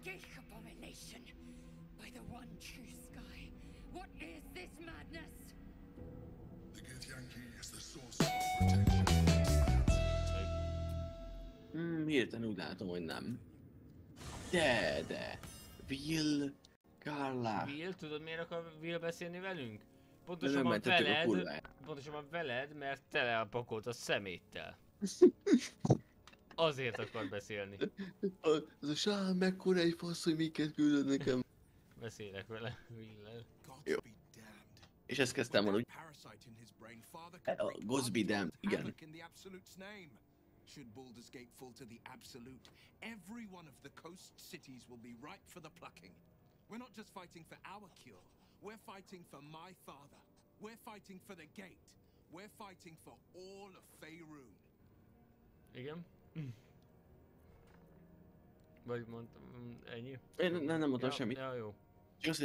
Geek abomination! By the one true sky, what is this madness? The good Yankee is the source of protection. Hirtelen úgy látom, hogy nem. De. Will, Carla. Will, tudod miért akar Will beszélni velünk? Pontosabban veled, mert tele a pakolt a szeméttel. Azért akar beszélni. Az a sár mekkora egy fasz, hogy miket küldöd nekem. Beszélek vele, Will-lel. Jó. És ezt kezdtem volna, hogy... A Gosby Dam, igen. Should Baldur's Gate fall to the Absolute, every one of the coast cities will be ripe for the plucking. We're not just fighting for our cure, we're fighting for my father. We're fighting for the gate. We're fighting for all of Faerun. Igen? Vagy mondtam, ennyi? Én nem mondtam semmit. Ja, jó. Csak azt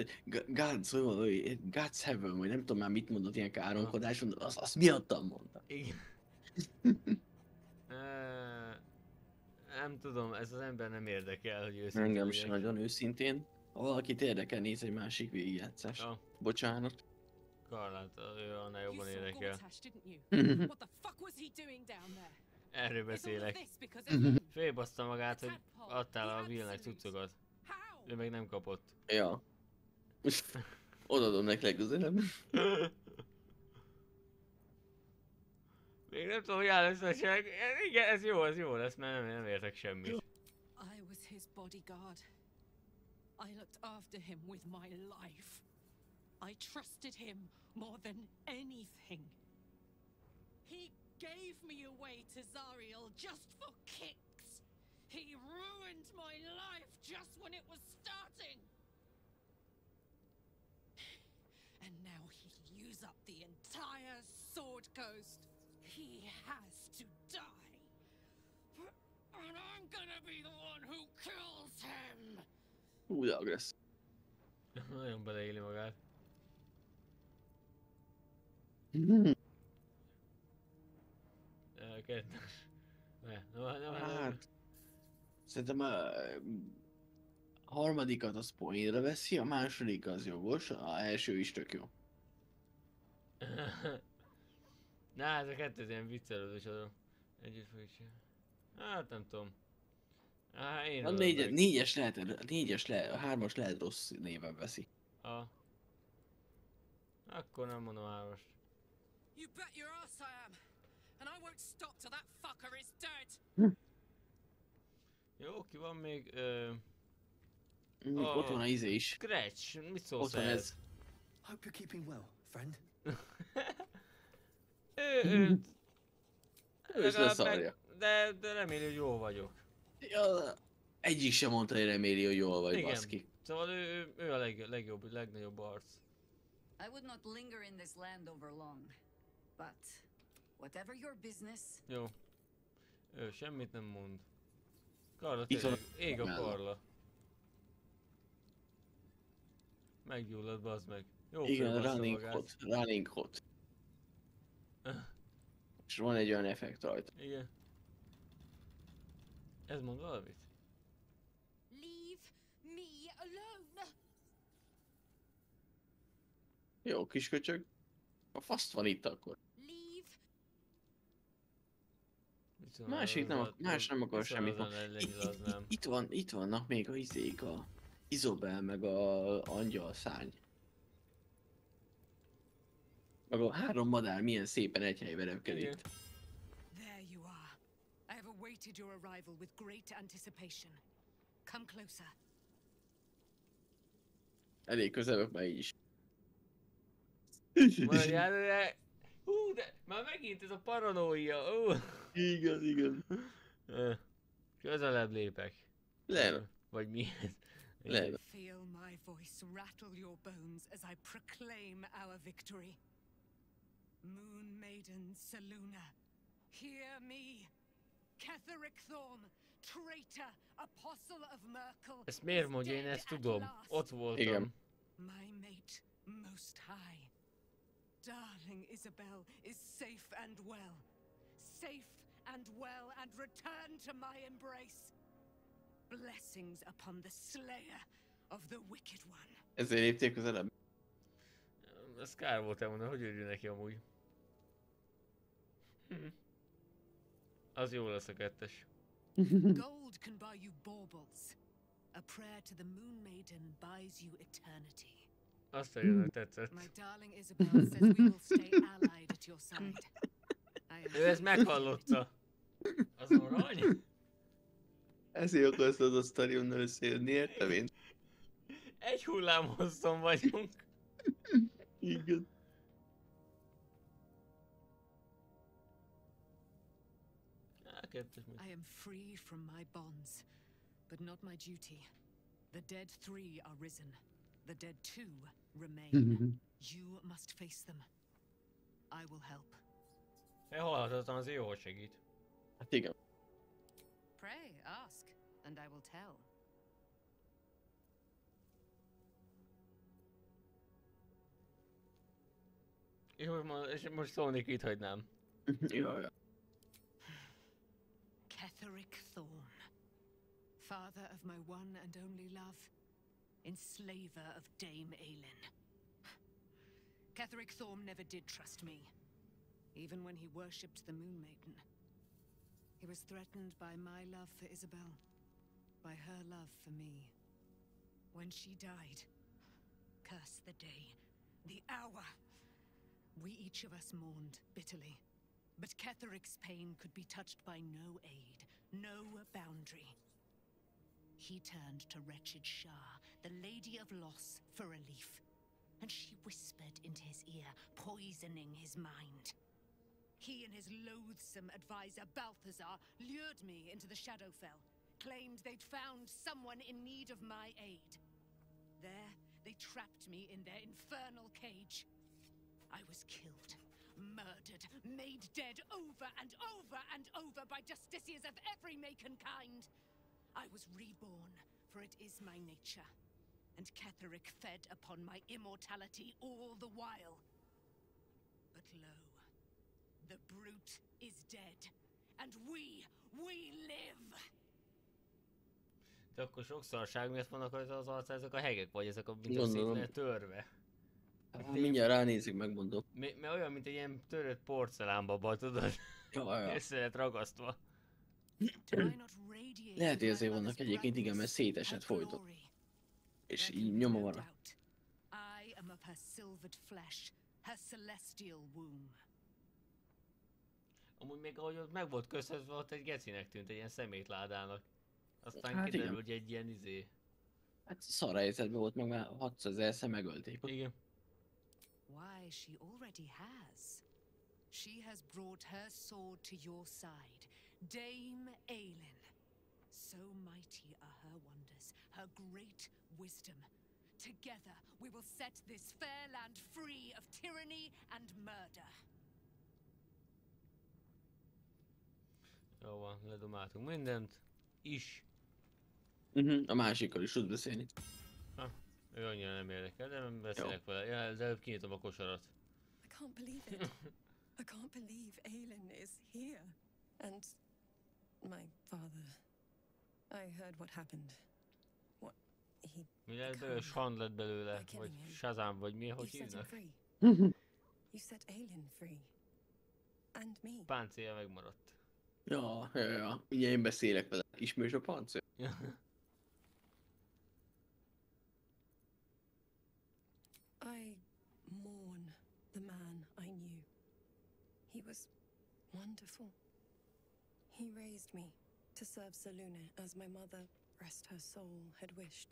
mondja, God's Heaven, vagy nem tudom már mit mondott ilyen káromkodáson, azt miattam mondta. Igen. Nem tudom, ez az ember nem érdekel, hogy őszintén. Engem sem nagyon őszintén. Ha valakit érdekel, néz egy másik végigjátszást. Ja. Bocsánat. Karlát, ő annál jobban érdekel. Erről beszélek. Félbaszta magát, hogy adtál a Willnek cuccokat. Ő meg nem kapott. Ja. Odaadom neki legközelebb. Még nem tudom, hogy áll összesek. Igen, ez jó lesz, mert nem értek semmit. I was his bodyguard. I looked after him with my life. I trusted him more than anything. He gave me away to Zariel just for kicks. He ruined my life just when it was starting. And now he'll use up the entire Sword Coast. He has to die. And I'm gonna be the one who kills him. De agressz. Nagyon beleéli magát. Kettes. Hát... Szerintem a harmadikat az poénra veszi, a második az jogos, a első is tök jó. Na, ez a kettő ilyen viccelődős adó. Együtt fogjuk csinálni. Hát nem tudom. Én A négyes lehet, a hármas lehet rossz néven veszi. Akkor nem mondom hármast. You bet your ass I am. And I won't stop till that fucker is dead. Jó, ki van még? Ott van a izé is. Scratch, mit szólsz Ott van ez. Hope you're keeping well, friend. Ő is leszarja. De reméli, hogy jól vagyok. Ja, egyik sem mondta, hogy reméli, hogy jól vagy, baszki. Szóval ő a legnagyobb arc. I would not linger in this land over long, but whatever your business. Jó. Ő semmit nem mond. Karla, tényleg, ég a Karla. Meggyullad, bazd meg. Jó, igen, running hot. És van egy olyan effekt rajta. Igen. Ez mond valamit? Leave me alone. Jó, kisköcsög. A faszt van itt akkor. Más nem akar semmit. Itt vannak még a izék, a Izobel, meg a angyal szárny. Meg a 3 madár milyen szépen egy helyben repkedik. There you are. I have awaited your arrival with great anticipation. Come closer. Elég közelök már így is. De már megint ez a paranoia. Igen. Közelebb lépek. Nem. Vagy mi ez? Nem. Feel my voice rattle your bones as I proclaim our victory. Moon Maiden Selûne, hear me. Ketheric Thorm, traitor, apostle of Merkel. Ezt miért mondja, én ezt tudom. Ott voltam. Igen. My mate most high. Darling Isabel is safe and well. Safe and well and return to my embrace. Blessings upon the slayer of the wicked one. Ezért lépték közelebb. Ez kár volt elmondani, hogy örül neki amúgy. Az jó lesz a 2-es. Gold can buy you baubles. A prayer to the Moon Maiden buys you eternity. Azt a jönnek tetszett. My darling Isabel says we will stay allied at your side. Ő ezt meghallotta. Az arany? Ezért akarsz az a sztorionnal összejönni, értem én? Egy hullámhosszon vagyunk. Igen. I am free from my bonds, but not my duty. The dead 3 are risen. The dead 2 remain. You must face them. I will help. Elhalhatatlan az jó, hogy segít. Hát igen. Pray, ask, and I will tell. Jó, és most Sonic itt hagynám. Jaj. Ketherick Thorn, father of my one and only love, enslaver of Dame Aelin. Ketherick Thorn never did trust me, even when he worshipped the Moon Maiden. He was threatened by my love for Isabel, by her love for me. When she died, curse the day, the hour. We each of us mourned bitterly, but Ketherick's pain could be touched by no aid, no boundary. He turned to wretched Shah, the Lady of Loss, for relief, and she whispered into his ear, poisoning his mind. He and his loathsome advisor, Balthazar, lured me into the Shadowfell, claimed they'd found someone in need of my aid. There, they trapped me in their infernal cage. I was killed, murdered, made dead over and over and over by justiciars of every make and kind. I was reborn, for it is my nature, and Ketherick fed upon my immortality all the while. But lo, the brute is dead, and we live! De akkor sok szarság miatt vannak az arca, ezek a hegek, vagy ezek a mint szét lehet törve? Mindjárt ránézik, megmondom. Mert olyan, mint egy ilyen törött porcelánbaba, tudod? Jaj. Össze lett ragasztva. Lehet, hogy ezért vannak egyébként, igen, mert szétesett folyton. És így nyoma van. I am of her silvered flesh, her celestial womb. Amúgy még ahogy ott meg volt köszönve, ott egy gecinek tűnt, egy ilyen szemétládának. Aztán Hát kiderül, hogy egy ilyen izé. Hát szar helyzetben volt, meg már 600 000-szer megölték. Igen. Why, she already has. She has brought her sword to your side, Dame Aelin. So mighty are her wonders, her great wisdom. Together we will set this fair land free of tyranny and murder. Jó van, ledomáltunk mindent. Is. A másikkal is tud beszélni. Ő annyira nem érdekel, de nem beszélek vele. Ja, de előbb kinyitom a kosarat. I can't believe it. I can't believe Aelin is here. And my father. I heard what happened. What he... Mi lett belőle? Sand lett belőle, vagy Shazam, vagy mi, hogy hívnak? You set Aelin free. And me. Páncélja megmaradt. Ja. Ugye én beszélek vele. Ismerős a páncél? I mourn the man I knew. He was wonderful. He raised me to serve Selûne as my mother, rest her soul, had wished.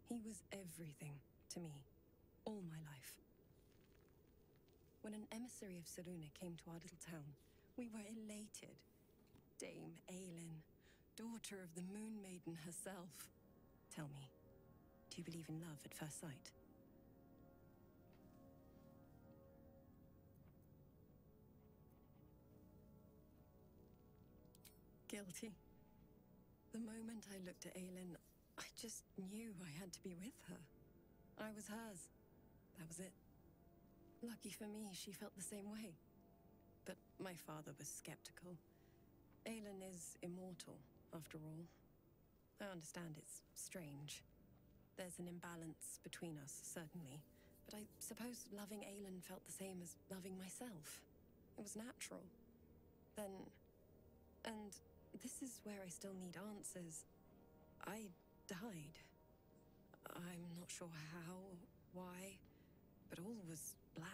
He was everything to me, all my life. When an emissary of Selûne came to our little town, we were elated. Dame Aelin, daughter of the Moon Maiden herself. Tell me, do you believe in love at first sight? Guilty. The moment I looked at Aelin, I just knew I had to be with her. I was hers. That was it. Lucky for me, she felt the same way. But my father was skeptical. Aelin is immortal, after all. I understand it's strange. There's an imbalance between us, certainly. But I suppose loving Aelin felt the same as loving myself. It was natural. Then... And this is where I still need answers. I died. I'm not sure how, why, but all was black.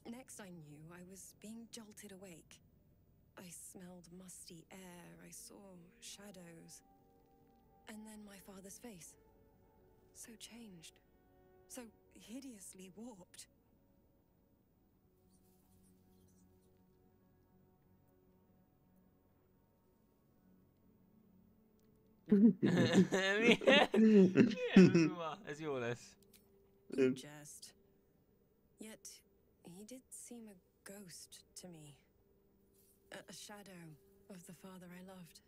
Next I knew, I was being jolted awake. I smelled musty air, I saw shadows. And then my father's face. So changed. So hideously warped. Ez jó lesz. You jest. Yet, he did seem a ghost to me. A shadow of the father I loved.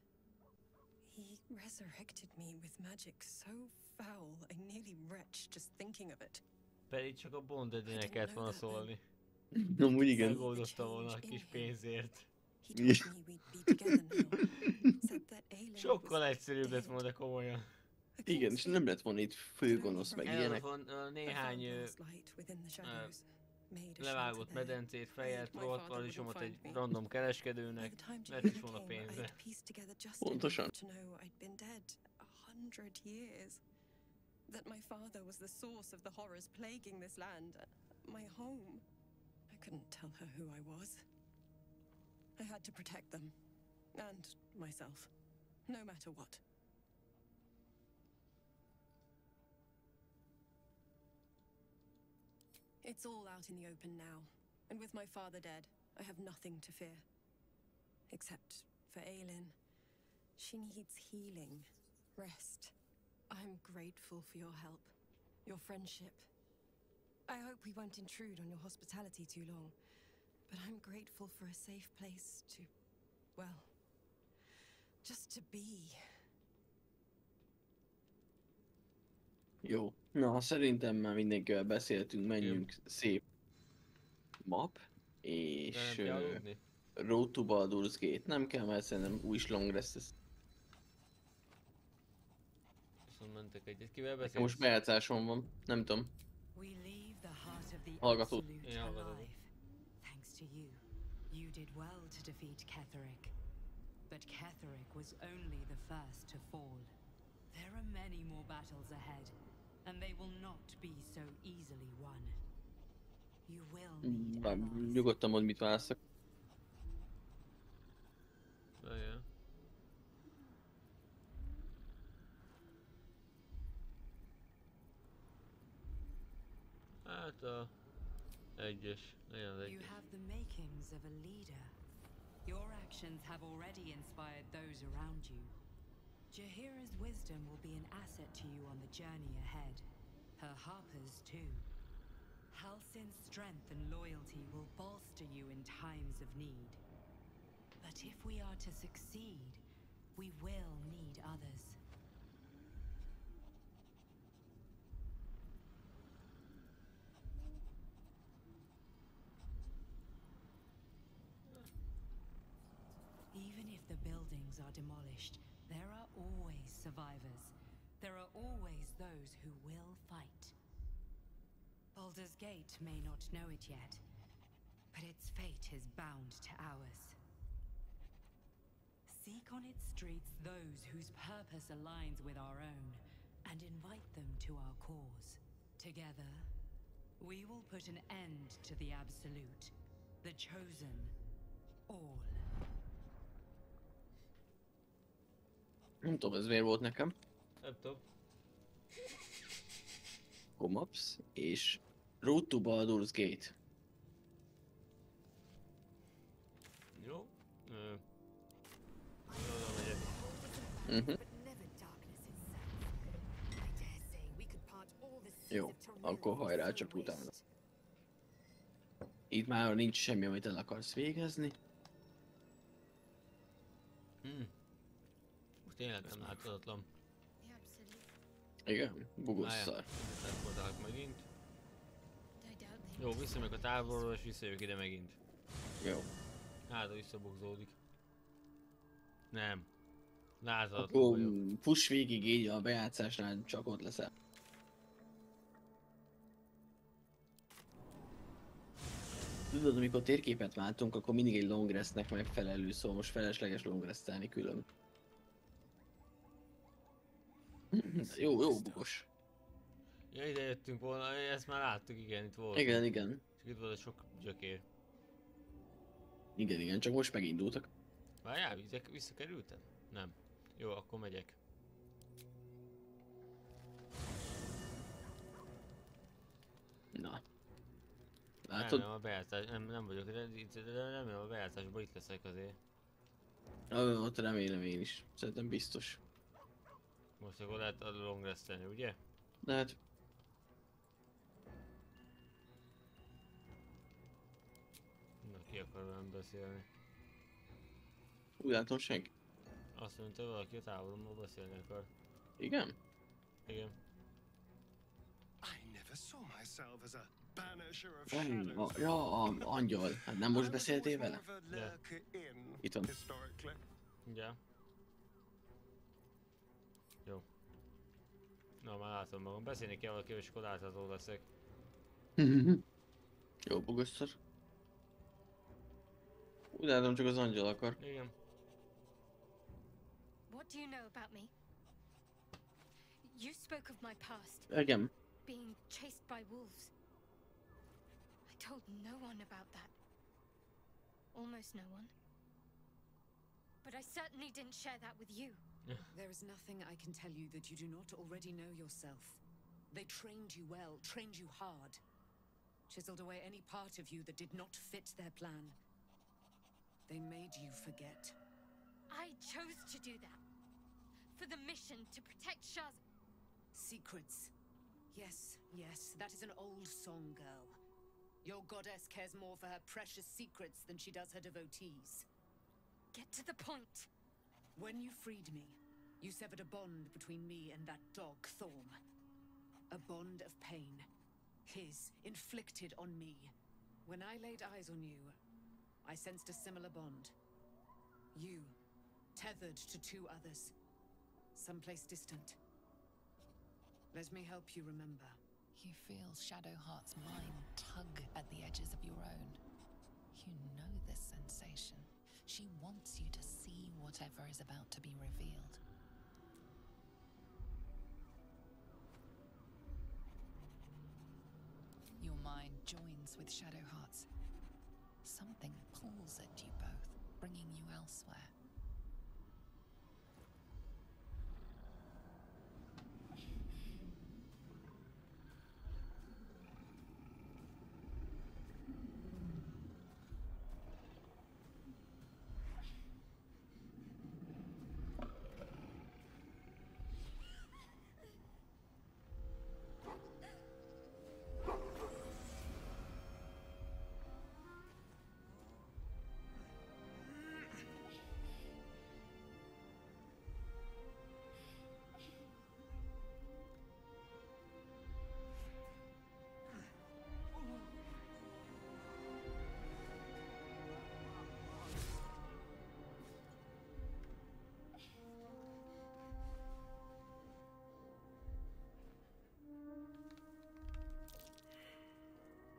He resurrected me with magic so foul, I nearly retch just thinking of it. Pedig csak a Bond edének kellett volna szólni. Amúgy igen. Megoldozta volna a kis pénzért. Sokkal egyszerűbb lett volna, komolyan. Igen, és nem lett volna itt főgonosz meg ilyenek. Van néhány levágott medencét, fejet, rohadt paradicsom egy random kereskedőnek, lett is volna pénze. Pontosan. That my father was the source of the horrors plaguing this land, my home. I couldn't tell her who I was. I had to protect them, and myself, no matter what. It's all out in the open now, and with my father dead, I have nothing to fear. Except for Aelin. She needs healing, rest. I'm grateful for your help, your friendship. I hope we won't intrude on your hospitality too long, but I'm grateful for a safe place to, well, just to be. Jó, na szerintem már mindenkivel beszéltünk, menjünk szép map, és Road to Baldur's Gate. Nem kell, mert szerintem új long lesz ez. Mentek egyet, kivel beszélsz? Most bejátszásom van, nem tudom. Hallgató. Én hallgatom. Thanks to you, you did well to defeat Ketheric. But Ketheric was only the first to fall. There are many more battles ahead, and they will not be so easily won. You will need allies. Nyugodtan mondd, mit választok. Yeah. Hát a egyes, legyen az egyes. You have the makings of a leader. Your actions have already inspired those around you. Jaheira's wisdom will be an asset to you on the journey ahead. Her harpers too. Halsin's strength and loyalty will bolster you in times of need. But if we are to succeed, we will need others. Even if the buildings are demolished, there are always survivors. There are always those who will fight. Baldur's Gate may not know it yet, but its fate is bound to ours. Seek on its streets those whose purpose aligns with our own, and invite them to our cause. Together, we will put an end to the Absolute, the Chosen, all. Nem tudom, ez miért volt nekem. Nem tudom. Comaps és Road to Baldur's Gate. Jó. Jó, akkor hajrá, csak utána. Itt már nincs semmi, amit el akarsz végezni. Most tényleg nem láthatatlan. Igen, bugos szar. Teleportálok megint. Jó, visszamegyek a távolról és visszajövök ide megint. Jó. Hát, visszabogzódik. Nem. Lázatlan Akkor vagyok. fuss végig így a bejátszásnál, csak ott leszel. Tudod, amikor térképet váltunk, akkor mindig egy long restnek megfelelő, szóval most felesleges long restelni külön. Jó bugos. Ja, ide jöttünk volna, ezt már láttuk, igen, itt volt. Igen. Csak itt volt a sok gyökér. Igen, csak most megindultak. Várjál, visszakerültem? Nem. Jó, akkor megyek. Na. Látod? Nem a bejátszás, nem vagyok, remélem a bejátszásban itt leszek azért. Ott remélem én is. Szerintem biztos. Most akkor lehet a long restelni, ugye? De hát... Na, ki akar velem beszélni? Úgy látom senki. Azt mondta, valaki a távolomból beszélni akar. Igen? Igen. I never saw myself as a banisher of Ja, shadows. angyal. Hát nem most beszéltél vele? De. Itt van. Ja. Jó. Na, már látom magam. Beszélni kell valakivel, és akkor látható leszek. Jó bugosszor. Úgy látom, csak az angyal akar. Igen. What do you know about me? You spoke of my past, Igen. being chased by wolves. I told no one about that. Almost no one. But I certainly didn't share that with you. There is nothing I can tell you that you do not already know yourself. They trained you well, trained you hard. Chiseled away any part of you that did not fit their plan. They made you forget. I chose to do that. For the mission to protect Shaz. Secrets. Yes, that is an old song, girl. Your goddess cares more for her precious secrets than she does her devotees. Get to the point. When you freed me, you severed a bond between me and that dog, Thorm. A bond of pain. His, inflicted on me. When I laid eyes on you, I sensed a similar bond. You, tethered to two others. Someplace distant. Let me help you remember. You feel Shadowheart's mind tug at the edges of your own. You know this sensation. She wants you to see whatever is about to be revealed. Your mind joins with Shadowheart's. Something pulls at you both, bringing you elsewhere.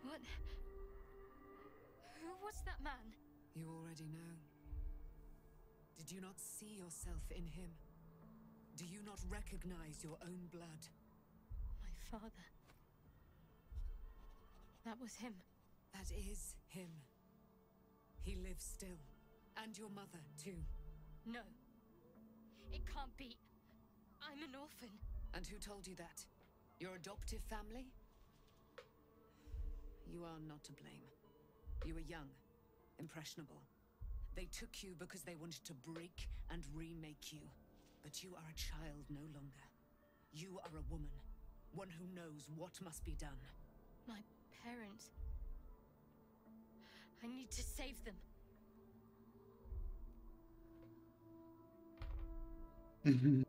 What? Who was that man? You already know. Did you not see yourself in him? Do you not recognize your own blood? My father. That was him. That is him. He lives still. And your mother, too. No. It can't be. I'm an orphan. And who told you that? Your adoptive family? You are not to blame. You were young, impressionable. They took you because they wanted to break and remake you. But you are a child no longer. You are a woman. One who knows what must be done. My parents. I need to save them.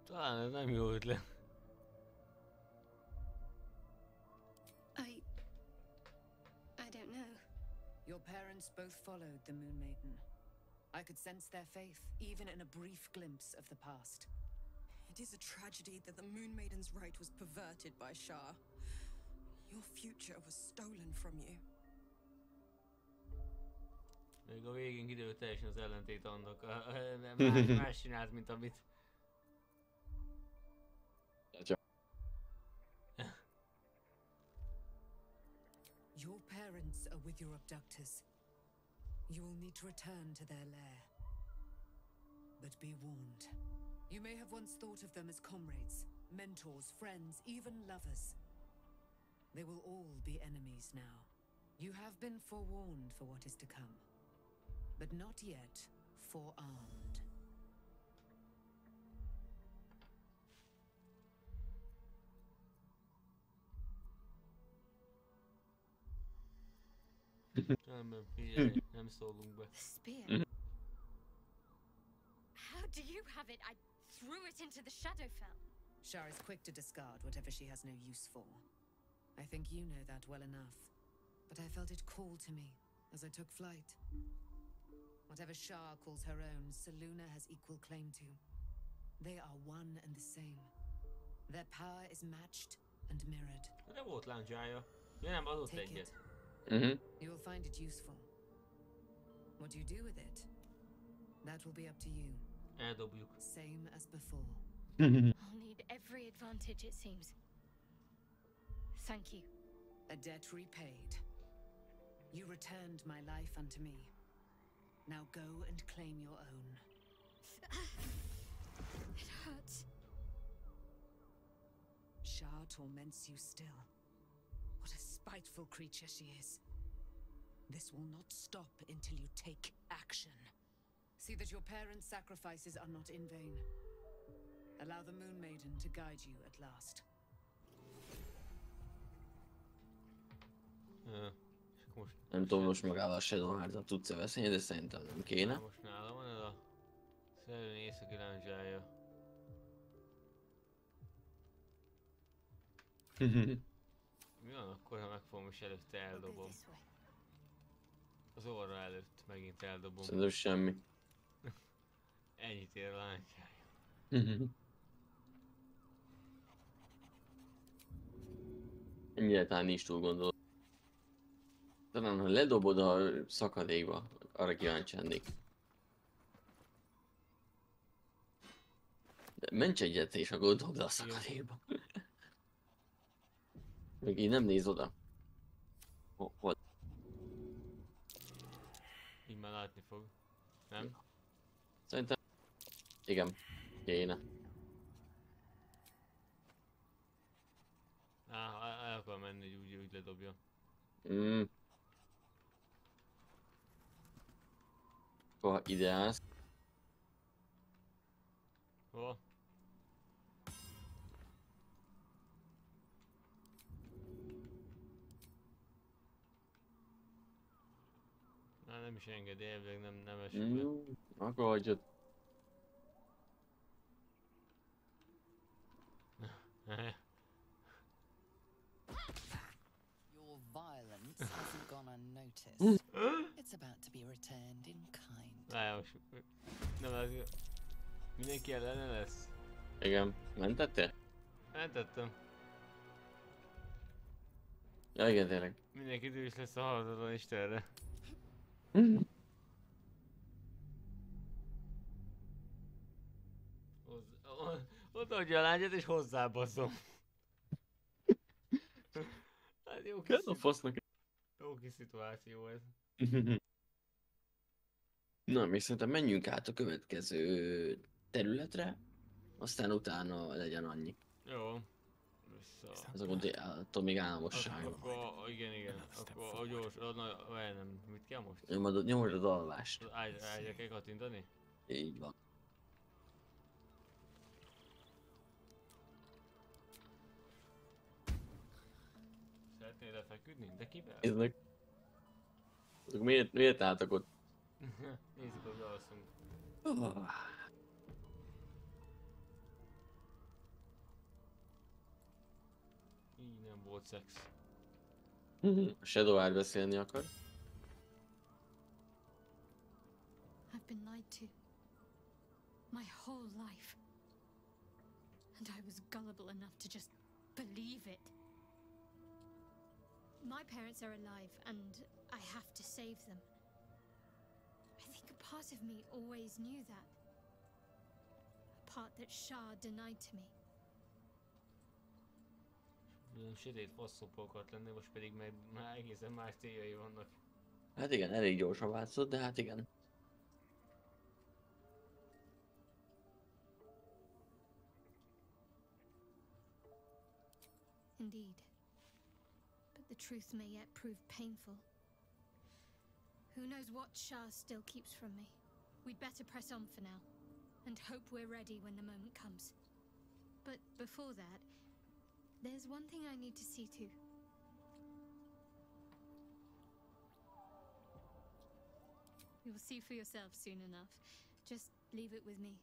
Talán ez nem jó ötlet. I don't know. Your parents both followed the Moon Maiden. I could sense their faith, even in a brief glimpse of the past. It is a tragedy that the Moon Maiden's right was perverted by Shah. Your future was stolen from you. Még a végén kiderült teljesen az ellentét annak. Más csinált, mint amit... Your parents are with your abductors. You will need to return to their lair. But be warned. You may have once thought of them as comrades, mentors, friends, even lovers. They will all be enemies now. You have been forewarned for what is to come, but not yet forearmed. Nem szólunk be. Spear? How do you have it? I threw it into the Shadowfell. Shar is quick to discard whatever she has no use for. I think you know that well enough. But I felt it call to me as I took flight. Whatever Shar calls her own, Selûne has equal claim to. They are one and the same. Their power is matched and mirrored. De volt láncsája. Ja nem, adott Take egyet. it. You will find it useful. What you do with it, that will be up to you. Eldobjuk. Same as before. I'll need every advantage, it seems. Thank you. A debt repaid. You returned my life unto me. Now go and claim your own. It hurts. Shar torments you still. What a spiteful creature she is. This will not stop until you take action. See that your parents' sacrifices are not in vain. Allow the Moon Maiden to guide you at last. Nem tudom, most magával a Shadow Heart-at tudsz-e veszni, de szerintem nem kéne. Most nála van ez a szellőn északi láncsája. Mi van akkor, ha megfogom és előtte eldobom? Az orra előtt megint eldobom. Szerintem semmi. Ennyit ér a láncsája. Egyáltalán nincs túl gondolva. Talán ha ledobod a szakadékba, arra kíváncsi lennék. De ments egyet és akkor dobd a szakadékba. Meg így nem néz oda. Hol? Így már látni fog. Nem? Szerintem... Igen. Kéne. El akar menni, hogy úgy ledobja. Akkor ide állsz. Hova? Nem is engedi, elvileg nem esik be. Akkor hagyjad. Your violence hasn't gone unnoticed. It's about to be returned in kind. Várjál most... Nem az... Mindenki ellene lesz? Igen. Mentettél? Mentettem. Ja igen, tényleg. Mindenki dühös lesz a halhatatlan Istenre. Ott adja a lányát és hozzábaszom. Hát jó kis, jó kis szituáció ez. Na, még szerintem menjünk át a következő területre, aztán utána legyen annyi. Jó. Vissza. Ez attól még álmosság. Akkor, igen. Akkor gyors, nem, mit kell most? Nyomod az alvást. Ágyra kell kattintani? Így van. Szeretnél lefeküdni? De kivel? Nézznek. Miért álltak ott? Nézzük, hogy alszunk. Így nem volt szex. A Shadow Heart beszélni akar. I've been to. My whole life. And I was gullible enough to just believe it. My parents are alive, and I have to save them. I think a part of me always knew that. A part that Shah denied to me. Milyen sötét faszopó akart lenni, most pedig meg már egészen más céljai vannak. Hát igen, elég gyorsan változott, de hát igen. Indeed. But the truth may yet prove painful. Who knows what Shah still keeps from me? We'd better press on for now, and hope we're ready when the moment comes. But before that, there's one thing I need to see to. You'll see for yourself soon enough. Just leave it with me.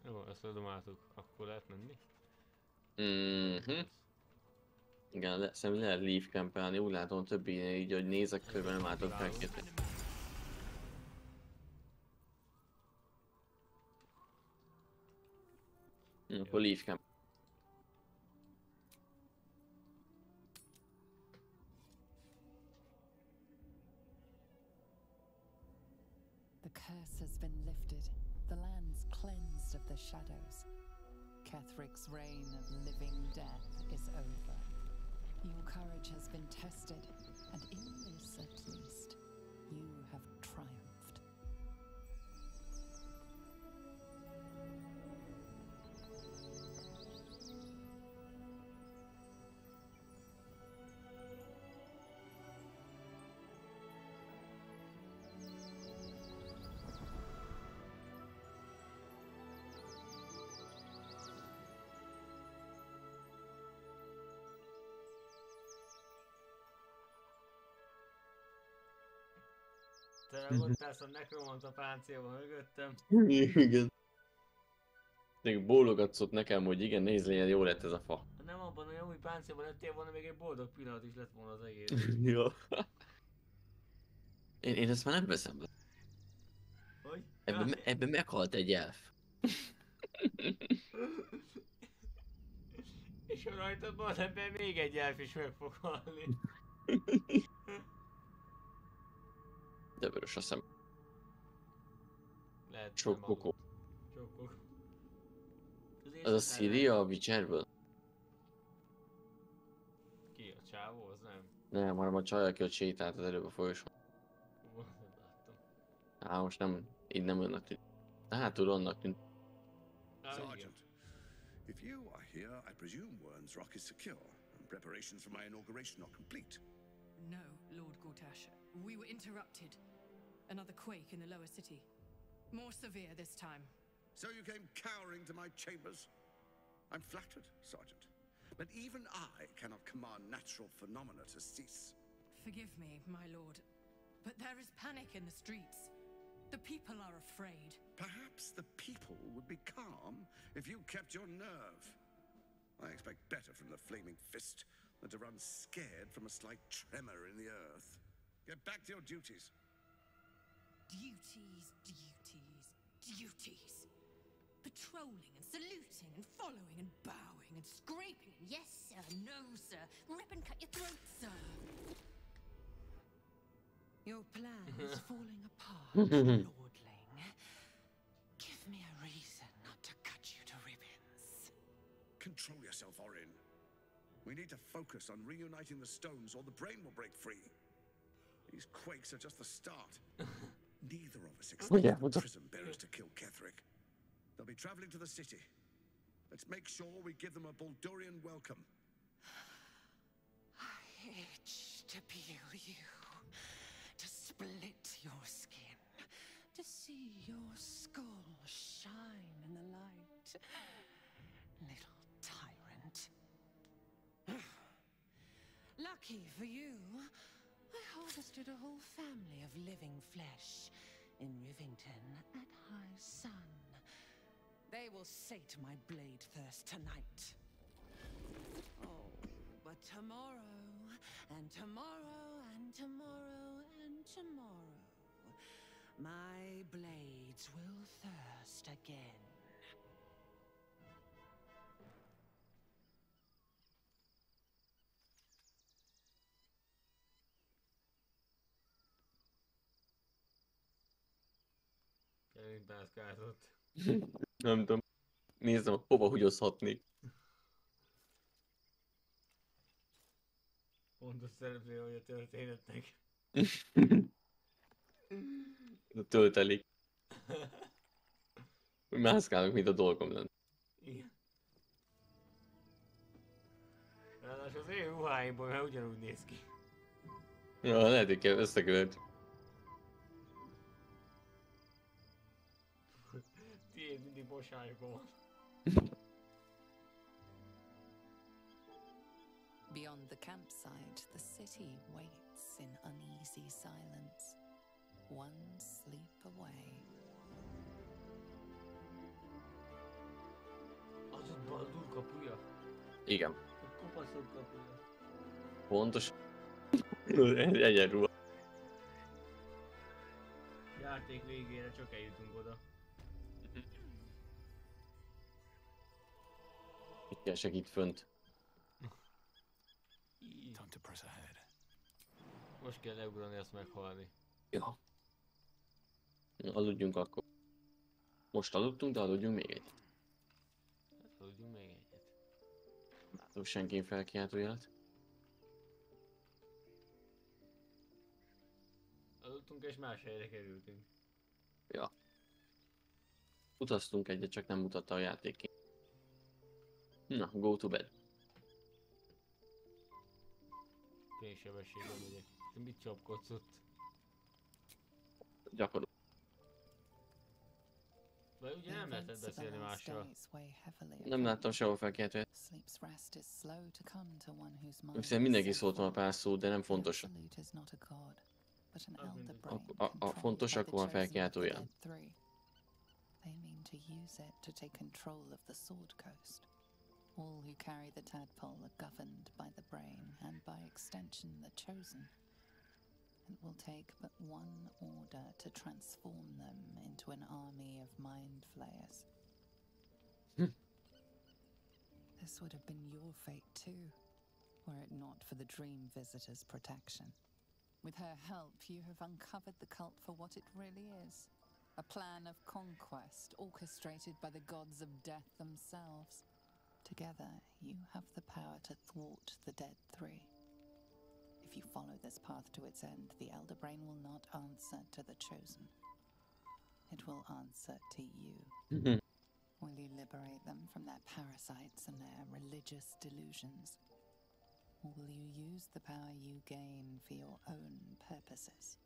Jó, ezt ledomáltuk. Akkor lehet menni? Igen, szerintem lehet leave campelni, úgy látom többi így, hogy nézek körben nem látok felkérni. Akkor leave camp. The curse has been lifted. The land's cleansed of the shadows. Kethric's reign of living death is over. Your courage has been tested, and in this at least, you have triumphed. Te ragadtálsz a nekromanta páncélban mögöttem. Igen. Még bólogatsz ott nekem, hogy igen, nézd legyen, jó lett ez a fa. Nem abban, hogy új páncélban lettél volna, még egy boldog pillanat is lett volna az egész. Jó. Én ezt már nem veszem be. Hogy? Ebben meghalt egy elf. És ha rajtad van ebben még egy elf is meg fog halni. De vörös a szem. Lehet sok kokó. Sok kokó. Az a Siri a Witcherből? Ki a csávó? Az nem. Nem, hanem a csaj, aki ott sétált az előbb a folyosón. Láttam. Most nem, így nem önnek tűnt. De hátul annak tűnt. Sergeant, if you are here, I presume Wern's Rock is secure, and preparations for my inauguration are complete. No, Lord Gortash. We were interrupted. Another quake in the lower city. More severe this time. So you came cowering to my chambers? I'm flattered, Sergeant. But even I cannot command natural phenomena to cease. Forgive me, my lord, but there is panic in the streets. The people are afraid. Perhaps the people would be calm if you kept your nerve. I expect better from the flaming fist than to run scared from a slight tremor in the earth. Get back to your duties. Duties. Patrolling and saluting and following and bowing and scraping and yes sir, no sir, rip and cut your throat, sir. Your plan is falling apart, lordling. Give me a reason not to cut you to ribbons. Control yourself, Orin. We need to focus on reuniting the stones or the brain will break free. These quakes are just the start. Neither of us expect the prison bearers to kill Ketheric. They'll be traveling to the city. Let's make sure we give them a Baldurian welcome. I itch to peel you, to split your skin, to see your skull shine in the light. Little tyrant. Lucky for you, I harvested a whole family of living flesh in Rivington at high sun. They will sate my blade thirst tonight. Oh, but tomorrow, and tomorrow, and tomorrow, and tomorrow, my blades will thirst again. Nem tudom. Nézzem, hova húgyozhatnék. Fontos szereplő, hogy a történetnek. Töltelik. Mászkálok, mint a dolgom lenne. Igen. Ráadásul az én ruháimból már ugyanúgy néz ki. Ja, lehet, hogy kell összekövet. Tiéd mindig bosályokon van. Beyond the campsite, the city waits in uneasy silence, one sleep away. Az ott Baldur kapuja? Igen. A kopaszok kapuja. Pontos. Egyenruha. Játék végére csak eljutunk oda. Itt kell segít fönt. Time to press ahead. Most kell leugrani, azt meghalni. Ja. Aludjunk akkor. Most aludtunk, de aludjunk még egyet. Aludjunk még egyet. Látom senki felkiáltóját. Aludtunk és más helyre kerültünk. Ja. Utaztunk egyet, csak nem mutatta a játék ki. Na, go to bed. Fénysebességben megyek. Te mit csapkodsz ott? Gyakorlom. Vagy ugye nem lehetett beszélni mással. Nem láttam sehol felkiáltóját. Hiszen mindenki szólt volna pár szót, de nem fontos. A fontos, akkor van felkiáltója. They mean to use it to take control of the Sword Coast. All who carry the tadpole are governed by the brain, and by extension the Chosen. It will take but one order to transform them into an army of mind flayers. This would have been your fate too, were it not for the Dream Visitor's protection. With her help, you have uncovered the cult for what it really is. A plan of conquest orchestrated by the gods of death themselves. Together, you have the power to thwart the Dead Three. If you follow this path to its end, the Elder Brain will not answer to the Chosen. It will answer to you. Will you liberate them from their parasites and their religious delusions? Or will you use the power you gain for your own purposes?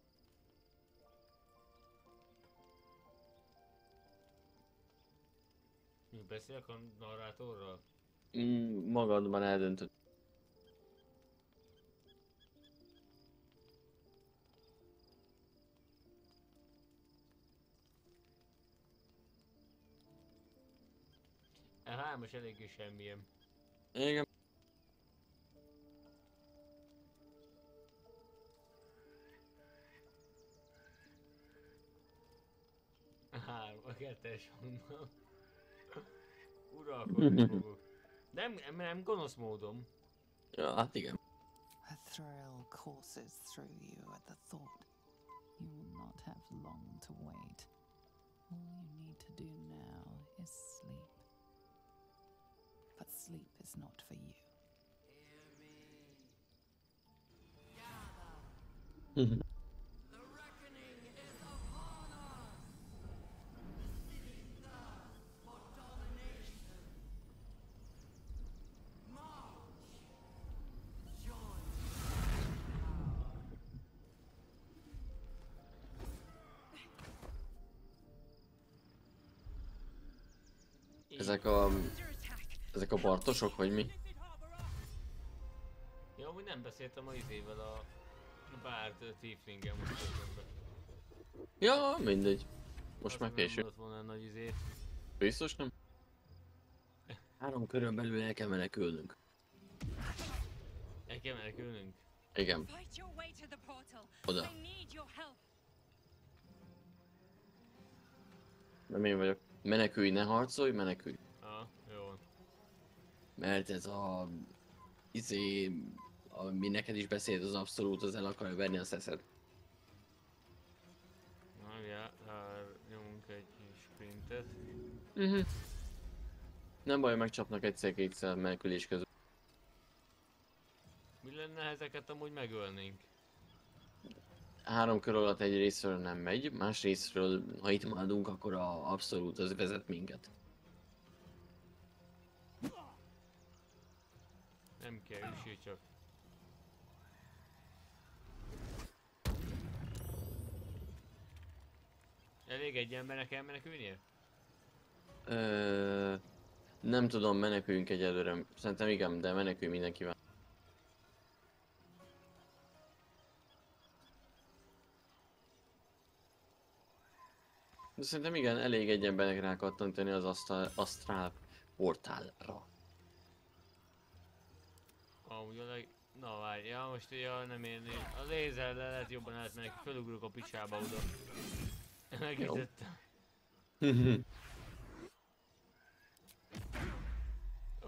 Mi beszélek a narrátorral? Magadban eldöntöd. A hármas eléggé semmilyen. Igen. A kettes onnan. Uralkodni fogok. Nem gonosz módom. Ja, hát igen. A thrill courses through you at the thought. You will not have long to wait. All you need to do now is sleep. But sleep is not for you. Ezek a Bartosok, vagy mi? Ja, amúgy nem beszéltem a izével, a Bárd Tieflingen most közönben. Ja, mindegy. Most már később. Nem volna nagy izét. Biztos nem? 3 körön belül el kell menekülnünk. El kell menekülnünk. Igen. Oda. Nem én vagyok. Menekülj, ne harcolj, menekülj. Jó. Mert ez a... ami neked is beszélt, az abszolút, az el akarja venni a szeszed. Várjál, nyomunk egy sprintet. Nem baj, megcsapnak egyszer-kétszer menekülés közül. Mi lenne, ha ezeket amúgy megölnénk? 3 kör alatt egy részről nem megy, más részről, ha itt maradunk, akkor abszolút az vezet minket. Nem kell, üssél csak. Elég egy embernek kell menekülnie? Nem tudom, meneküljünk egyelőre. Szerintem igen, de menekülj mindenkivel. De szerintem igen, elég egy embernek rákattantani az asztrál portálra. Amúgy na várj, most nem érni. A lézerrel lehet jobban átmenni, fölugrok a picsába oda. Megütöttem.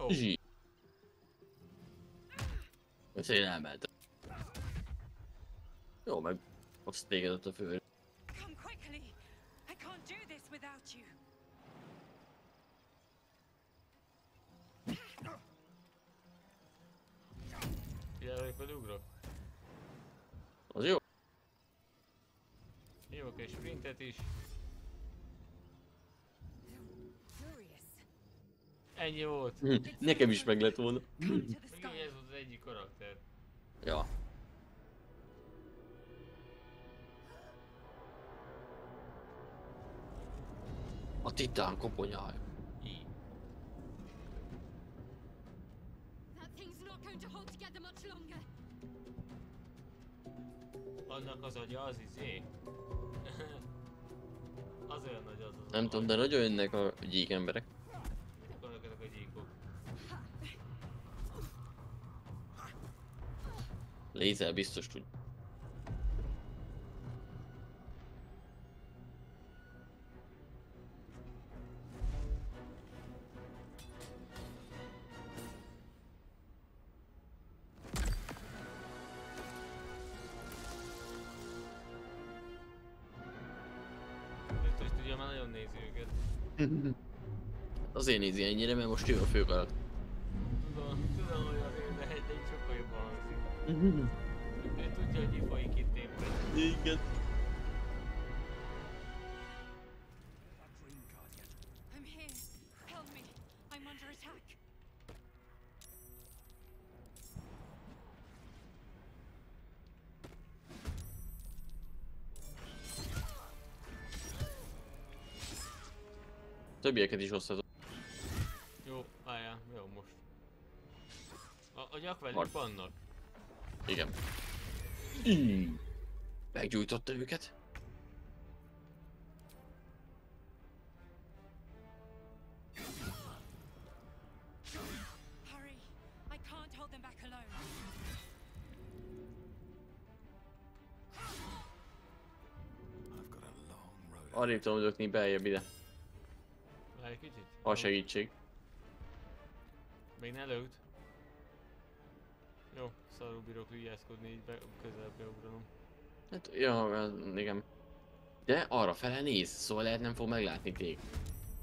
Zsí. Ezt én elmentem. Jó, meg azt téged ott a fő. Figyelj, hogy ugrok. Az jó. Nyomok egy sprintet is. Ennyi volt. Nekem is meg lett volna. Még ez volt az egyik karakter. Ja. A titán koponyája. Annak az agya az az olyan nagy az. Nem tudom, de nagyon jönnek a gyík emberek. Mit akarnak ezek a gyíkok? Lézel biztos tud. Azért nézi ennyire, mert most ő a főkarakter. Tudom, hogy azért, de egy sokkal jobban hangzik. Ő tudja, hogy folyik itt éppen. Igen. Többieket is hozhatod. Jó, álljál, jó most. A gyakvelük vannak. Igen. Meggyújtotta őket. Arrébb tudom lökni beljebb ide. Várj egy kicsit. A segítség. Még ne lőd. Jó, szarul bírok vigyázkodni, így közelebb beugranom. Hát, ja, igen. De arra fele néz, szóval lehet nem fog meglátni téged.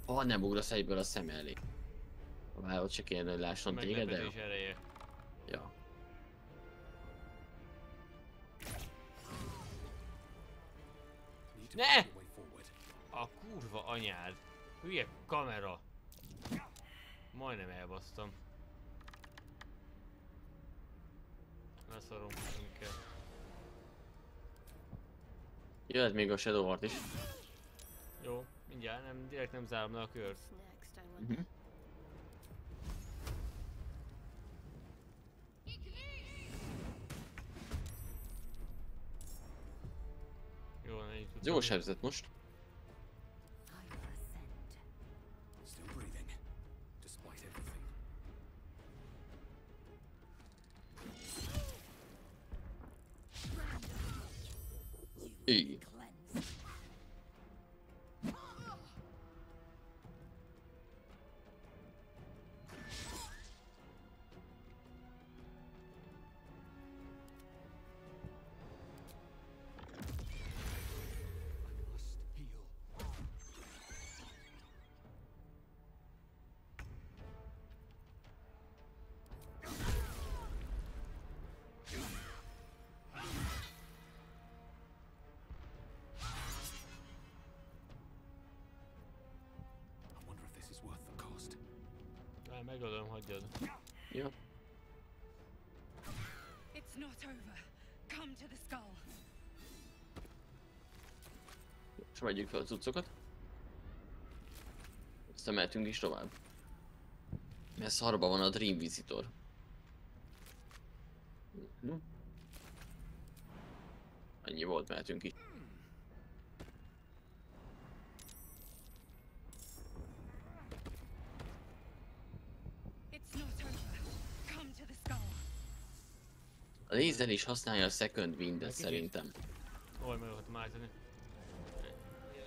Ha nem ugrasz egyből a szem elé. Bár ott se kéne, hogy lásson téged, de jó. Ereje. Ja. Ne! A kurva anyád! Hülye kamera! Majdnem elbasztam. Leszarom, inkább. Jöhet még a Shadow Heart is. Jó, mindjárt direkt nem zárom le a kört. Jó, ennyit tudtam. Jó sebzett most. Igen. Megölöm, hagyjad. Jó. It's not over. Come to the skull. És vegyük fel a cuccokat. Aztán mehetünk is tovább. Mert szarba van a Dream Visitor. Ennyi volt, mehetünk is. A lézer is használja a second windet szerintem. Hol meg akartam állítani.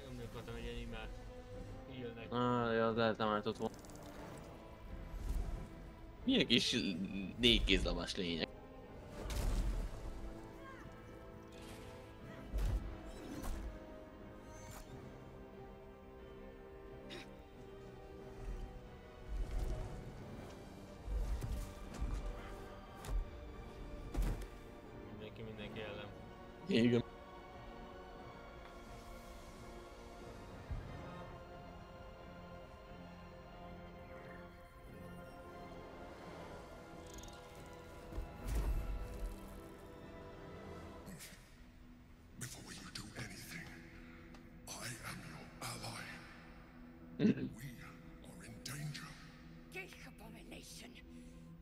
Nyomni akartam egy ilyen imád. Hílnek. Ja, de nem állított volna. Milyen kis négykézlabás lények. Mindenki ellen. Igen. Before you do anything, I am your ally. We are in danger. Geek abomination!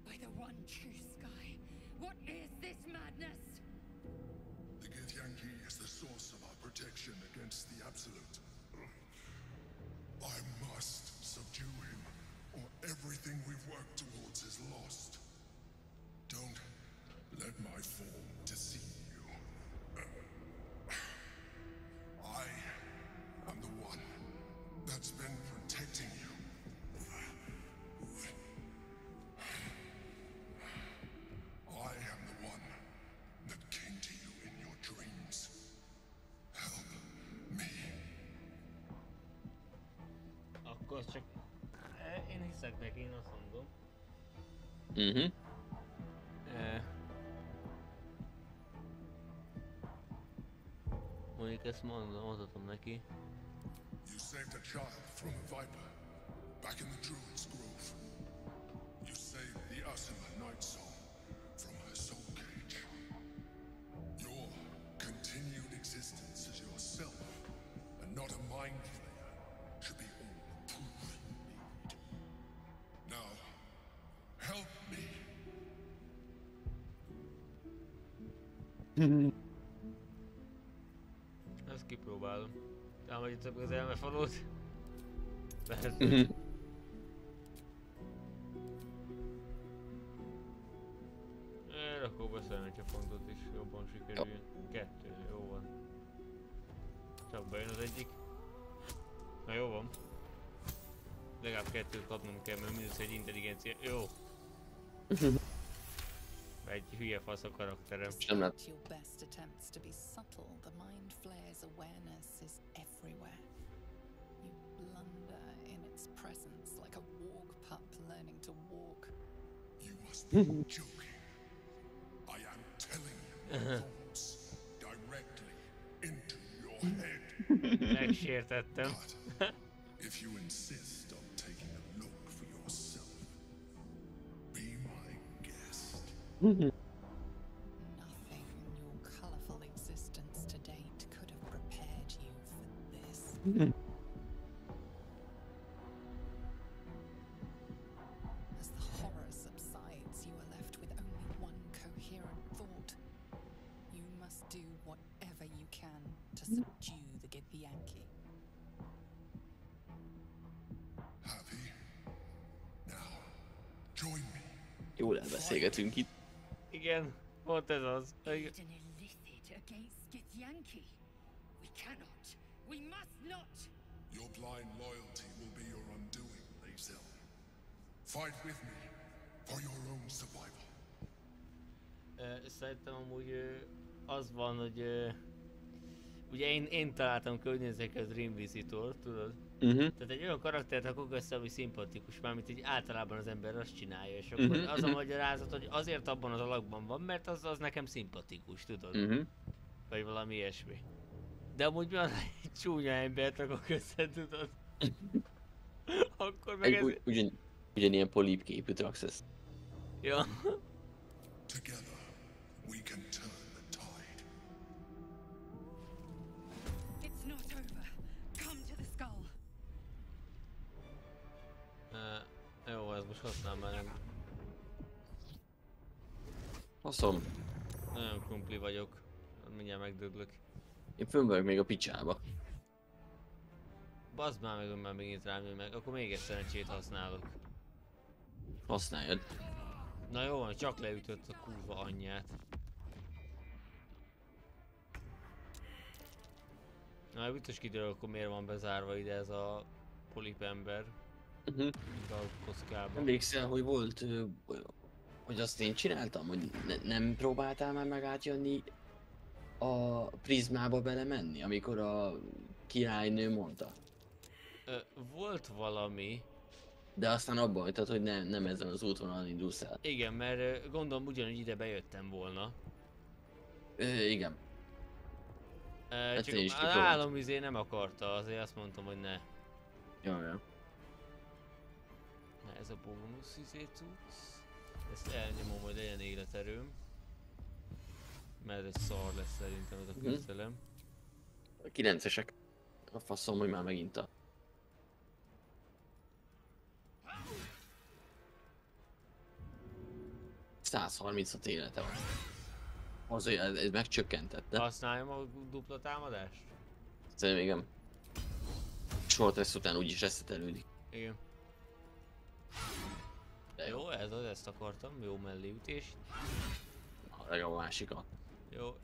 By the one true sky. What is this madness? The Githyanki is the source of our protection against the Absolute. I must subdue him, or everything we've worked towards is lost. Don't let my form deceive you. I am the one that's been protecting you. I am the one that came to you in your dreams. Help me. Akkor csak... Én hiszek neki, én azt mondom. Mondjuk ezt mondhatom neki. You saved a child from a viper back in the Druid's Grove. You saved the Asima Night Song from her soul cage. Your continued existence as yourself and not a mind flayer should be all the proof you need. Now, help me. Ezt kipróbálom. Támadjuk az elmefalót. Persze. Rakok be szerencsepontot is jobban sikerül. 2, jó van. Csak bejön az egyik. Na jó van. Legalább 2-t kapnom kell, mert mínusz egy intelligencia. Jó. Egy hülye fasz a karakterem. Nem lett. Your best attempts to be subtle, the mind flare's awareness is everywhere. You blunder in its presence like a walk pup learning to walk. You must be joking. I am telling you thoughts directly into your head. Megsértettem. But if you insist on taking a look for yourself, be my guest. Nothing in your colorful existence to date could have prepared you for this. As the horror subsides, you are left with only one coherent thought. You must do whatever you can to subdue the Githyanki. Happy? Now, join me. Jól elbeszélgetünk itt. Igen, pont ez az. An illicit against Githyanki. cannot. We must not. Your blind loyalty will be your undoing, Lae'zel. Fight with me for your own survival. Szerintem amúgy az van, hogy ugye én találtam környezethez Dream Visitor, tudod? Tehát egy olyan karaktert rakok össze, ami szimpatikus, mármint így általában az ember azt csinálja, és akkor az a magyarázat, hogy azért abban az alakban van, mert az nekem szimpatikus, tudod? Vagy valami ilyesmi. De amúgy van egy csúnya embert rakok össze, tudod? Akkor meg ez... Ugyanilyen polípképű Traxxas. Ja. Together we can turn the tide. It's not over. Come to the skull. Jó, ez most használom már nem. Haszom. Nagyon krumpli vagyok. Mindjárt megdöglök. Én fönn vagyok még a picsába. Bazd már meg, már megint rám jön meg. Akkor még egy szerencsét használok. Használjad. Na jó van, csak leütött a kurva anyját. Na, biztos kiderül, akkor miért van bezárva ide ez a polip ember. A kockában. Emlékszel, hogy volt, hogy azt én csináltam, hogy nem próbáltál már meg átjönni a prizmába belemenni, amikor a királynő mondta? Volt valami. De aztán abba hagytad, hogy nem ezen az útvonalon indulsz el. Igen, mert gondolom ugyanúgy ide bejöttem volna. Igen. Csak az álom nem akarta, azért azt mondtam, hogy ne. Ja. Ez a bónusz tudsz. Ezt elnyomom, hogy legyen életerőm. Mert ez szar lesz szerintem ez a küzdelem. A 9-esek. A faszom, hogy már megint a... 136 élete van. Azért ez megcsökkentette. Használjam a dupla támadást? Szerintem igen. Short rest után úgyis reszetelődik. Igen. De jó, ezt akartam, jó melléütés. A másikat. Jó,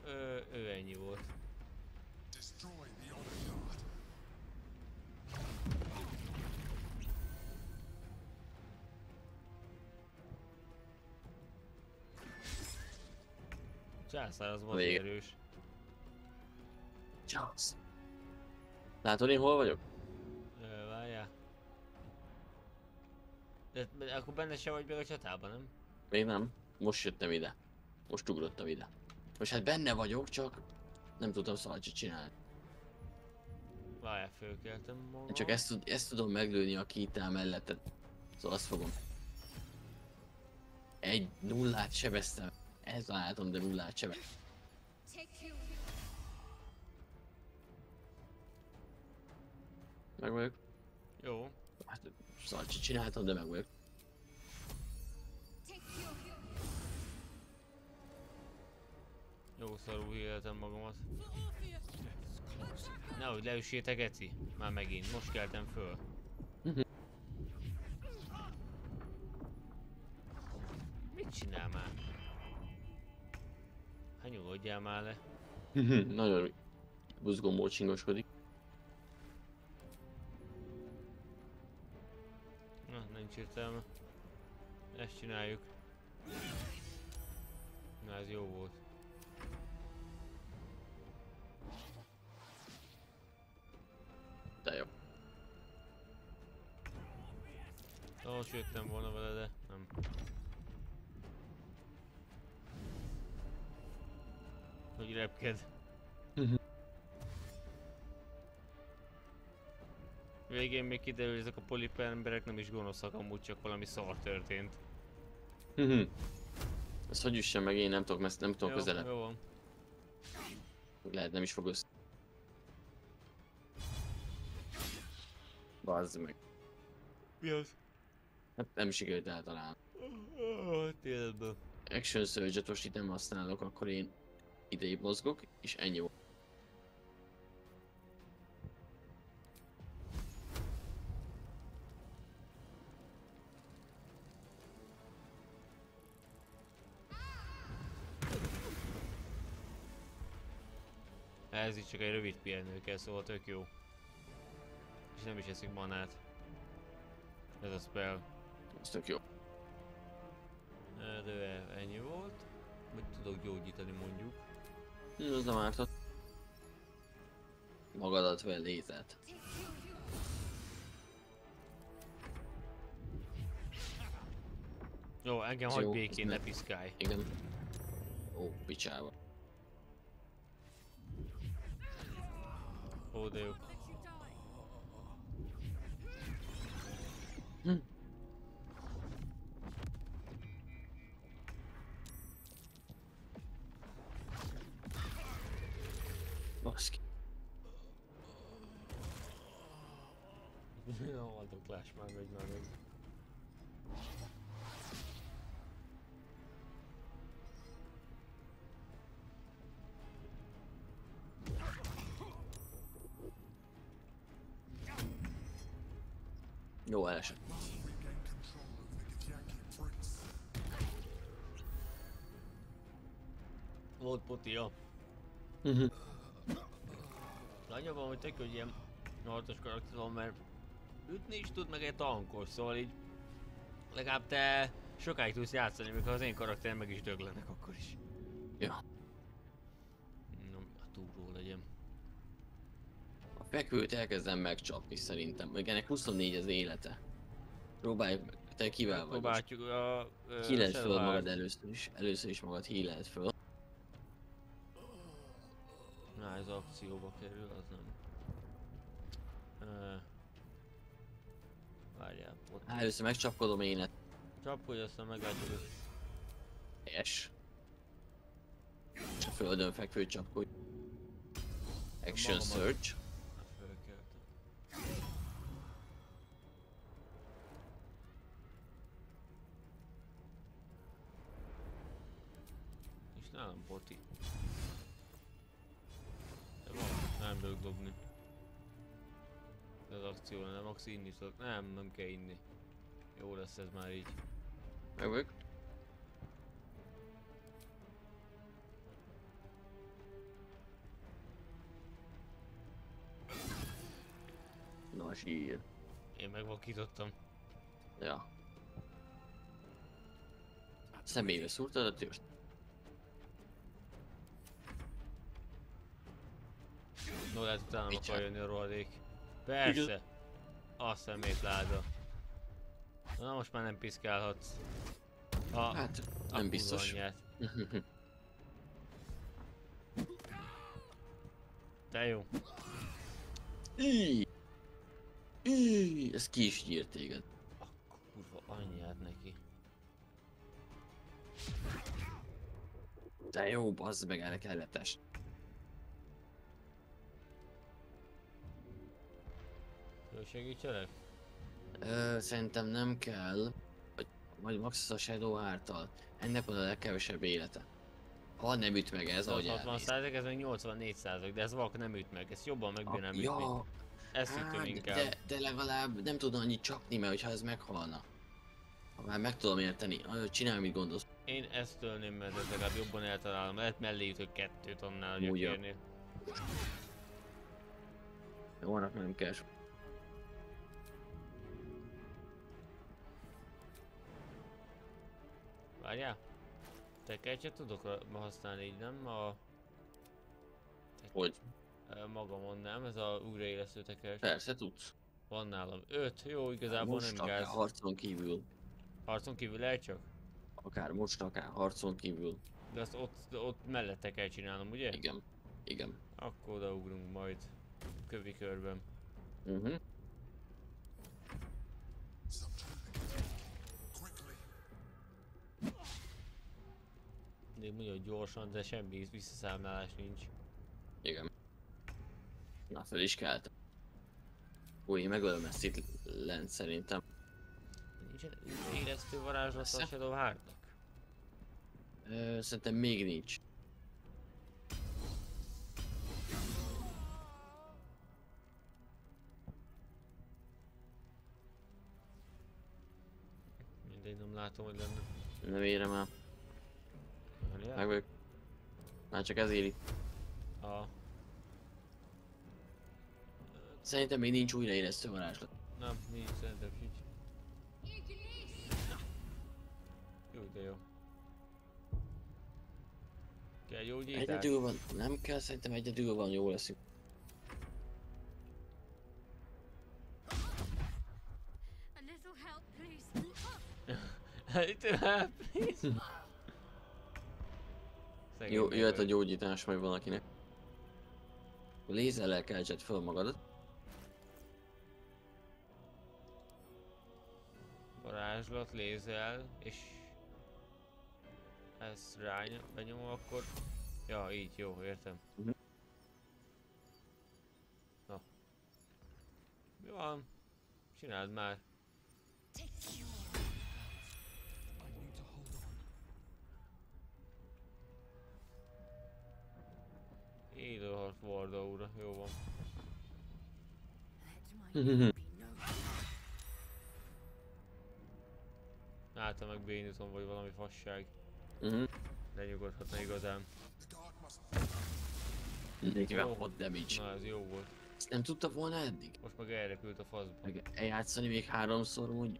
ő ennyi volt. Császár az volt erős. Csász. Látod én hol vagyok? Várjál. De akkor benne se vagy meg a csatában, nem? Még nem. Most jöttem ide. Most ugrottam ide. Most hát benne vagyok, csak nem tudtam szalcsit csinálni. Várjál, fölkeltem magam. Csak ezt tudom meglőni, aki itt áll melletted. Szóval azt fogom. 1-0-át sebeztem. Ezt találtam, de 0-át sebeztem. Meg vagyok. Jó. Hát szalcsit csináltam, de meg vagyok. Jó szarul híleltem magamat. Nehogy leüssétek, Eci. Már megint. Most keltem föl. Mit csinál már? Hát nyugodjál már le. Nagyon buzgómból csingoskodik. Na, nincs értelme. Ezt csináljuk. Na, ez jó volt. De jó. Most jöttem volna vele, de nem. Hogy repked. Végén még kiderül, hogy ezek a polip emberek nem is gonoszak, amúgy csak valami szar történt. Ezt hogy üssen meg, én nem tudok közelebb. Jó van. Lehet nem is fog össze. Bazd meg. Mi az? Hát nem sikerült eltalálni. Életből. Action Surge-et most itt nem használok, akkor én idejébb mozgok, és ennyi volt. Ez is csak egy rövid pihenő kell, szóval tök jó. És nem is eszik manát. Ez a spell. Ez tök jó. De ennyi volt. Vagy tudok gyógyítani mondjuk. Ez nem ártott. Magadat vagy lézert. Jó, engem hagyj békén, ne piszkálj. Igen. Ó, picsába. Ó, de jó. Baszki. Jó, a doklás már megy már meg. Jó, elesett. Volt potia. Nagyobb van, hogy tök, hogy ilyen harcos karakter van, mert ütni is tud, meg egy tankos, szóval így legalább te sokáig tudsz játszani, mikor az én karakterem meg is döglenek akkor is. Ja. No, a túró legyen. A fekvőt elkezdem megcsapni szerintem, meg ennek 24 az élete. Próbáljuk meg, te kivel vagy? Próbáljuk a... Híleld föl magad először is magad híleld föl. Na, ez akcióba kerül, az nem. Várjál, ott. Először megcsapkodom énet. Csapkodj, aztán meglátjuk, hogy... Helyes. A földön fekvő csapkodj. Action search. És nálam poti. De van, nem tudok dobni. Ez az akció, nem max inni tudok. Nem kell inni. Jó lesz ez már így. Megvök. Na, sír. Én megvakítottam. Ja. Személyre szúrtad a tőst. No, lehet utána akar jönni a rohadék. Persze! A szemétláda. Na most már nem piszkálhatsz. Hát, nem biztos. De jó. Ez ki is nyírt téged. A kurva anyját neki. De jó, bazd meg, erre kellett esni. Jó, segítselek? Szerintem nem kell. Vagy max a Shadow Heart-tal. Ennek van a legkevesebb élete. Ha nem üt meg ez, ahogy elnéz. 60%, ez meg 84%, de ez vak nem üt meg, ezt jobban megbírnám ütni. Ja, ezt ütöm inkább. de legalább nem tudom annyit csapni, mert hogyha ez meghalna. Ha már meg tudom érteni, csinálj, mit gondolsz. Én ezt tölném, mert ez legalább jobban eltalálom. Lehet mellé ütök kettőt annál, hogy kérnél. Jó, annak nem kell. Várjál? Tekercset tudok használni így, nem? Hogy? Magamon nem, ez a újraélesztő tekercs. Persze tudsz. Van nálam 5, jó, igazából most nem gáz. Harcon kívül. Harcon kívül lehet csak? Akár most, akár harcon kívül. De azt ott mellette kell csinálnom, ugye? Igen. Igen. Akkor odaugrunk majd kövi körben. De mondja gyorsan, de semmi visszaszámlálás nincs. Igen. Na, fel is kelt. Új, én megölöm ezt itt lent szerintem. Nincsen élesztő varázslat a Shadow Heart-nak? Szerintem még nincs. Mindegy, nem látom, hogy lenne. Nem érem el. Meg vagyok. Már csak ez éri. Szerintem még nincs újraélesztő varázslat. Nem, nincs, szerintem sincs. Jó, de jó. Kell gyógyítás? Egyedül van, nem kell, szerintem egyedül van, jó leszünk. A little help, please. A little help, please. Jó, jöhet a gyógyítás majd valakinek. Lézerrel keltsed fel magadat. Varázslat, lézel, és ezt benyomom akkor. Ja, így, jó, értem. Na. Mi van? Csináld már. Élőhalt Varda úra, jó van. Hát, meg bénítom, vagy valami fasság. Lenyugodhatna igazán. Mindenkivel hot damage. Na, ez jó volt. Ezt nem tudta volna eddig? Most meg elrepült a faszba. Meg eljátszani még 3-szor úgy.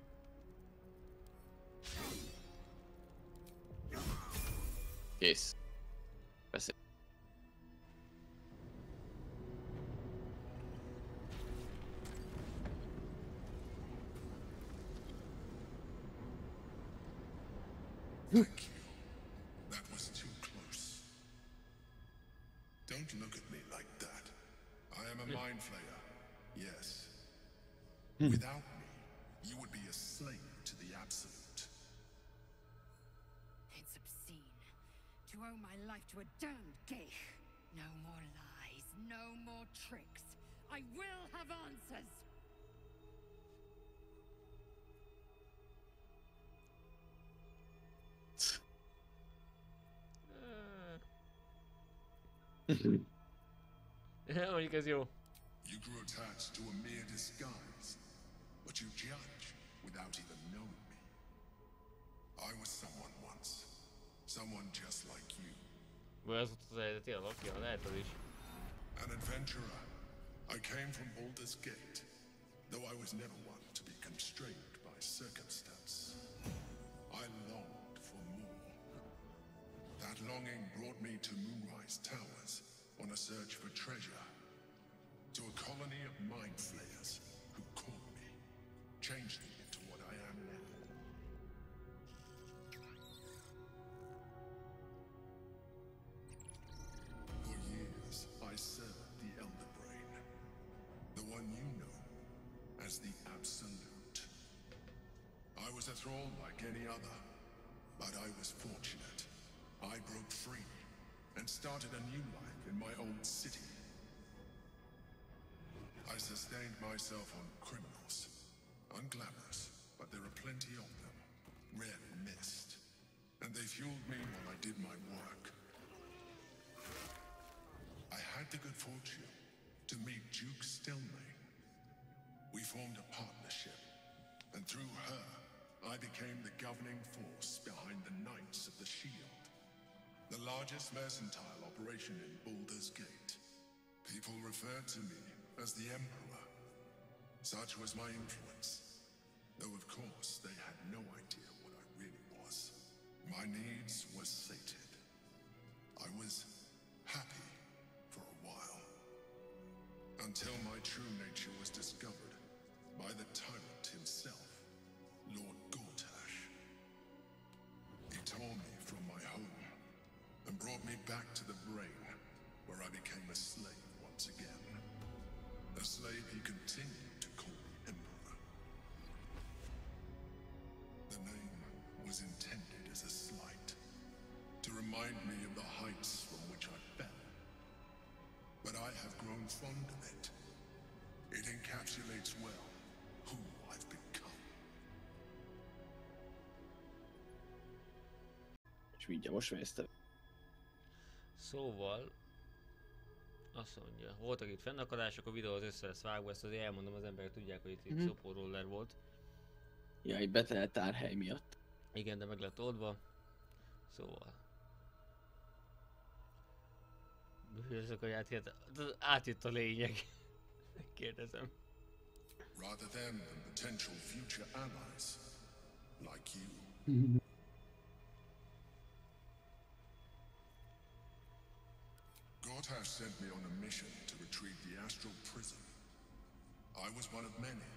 Kész. Beszél. Thank you. That was too close. Don't look at me like that. I am a mind flayer. Yes. Without me, you would be a slave to the absolute. It's obscene. To owe my life to a damned geich. No more lies, no more tricks. I will have answers. Mondjuk ez jó. You grew attached to a mere disguise, but you judge without even knowing me. I was someone once. Someone just like you. Vagy az volt az eredeti alakja, lehet az is. An adventurer. I came from Baldur's Gate, though I was never one to be constrained by circumstance. I longed for more. That longing brought me to Moonrise Towers on a search for treasure. To a colony of mind flayers who caught me, changed me into what I am now. For years, I served the Elder Brain, the one you know as the Absolute. I was a thrall like any other, but I was fortunate. I broke free and started a new life in my old city. I sustained myself on criminals. Unglamorous, but there are plenty of them. Rarely missed. And they fueled me while I did my work. I had the good fortune to meet Duke Stelmane. We formed a partnership, and through her, I became the governing force behind the Knights of the Shield. The largest mercantile operation in Baldur's Gate. People referred to me as the Emperor. Such was my influence. Though of course they had no idea what I really was. My needs were sated. I was happy for a while. Until my true nature was discovered by the tyrant himself, Lord Gortash. He tore me from my home and brought me back to the Brain, where I became a slave once again. A slave he continued to call me Emperor. The name was intended as a slight, to remind me of the heights from which I fell. But I have grown fond of it. It encapsulates well who I've become. És mindjárt most fejeztem. Szóval... Azt mondja, voltak itt fennakadások, a videó az össze lesz vágva, ezt azért elmondom, az emberek tudják, hogy itt szopóroller volt. Ja, egy betelt tárhely miatt. Igen, de meg lett oldva. Szóval... Bűzök, hogy átjött a lényeg. Kérdezem. Rather them than potential future allies, like you. Gortash sent me on a mission to retrieve the astral prison. I was one of many,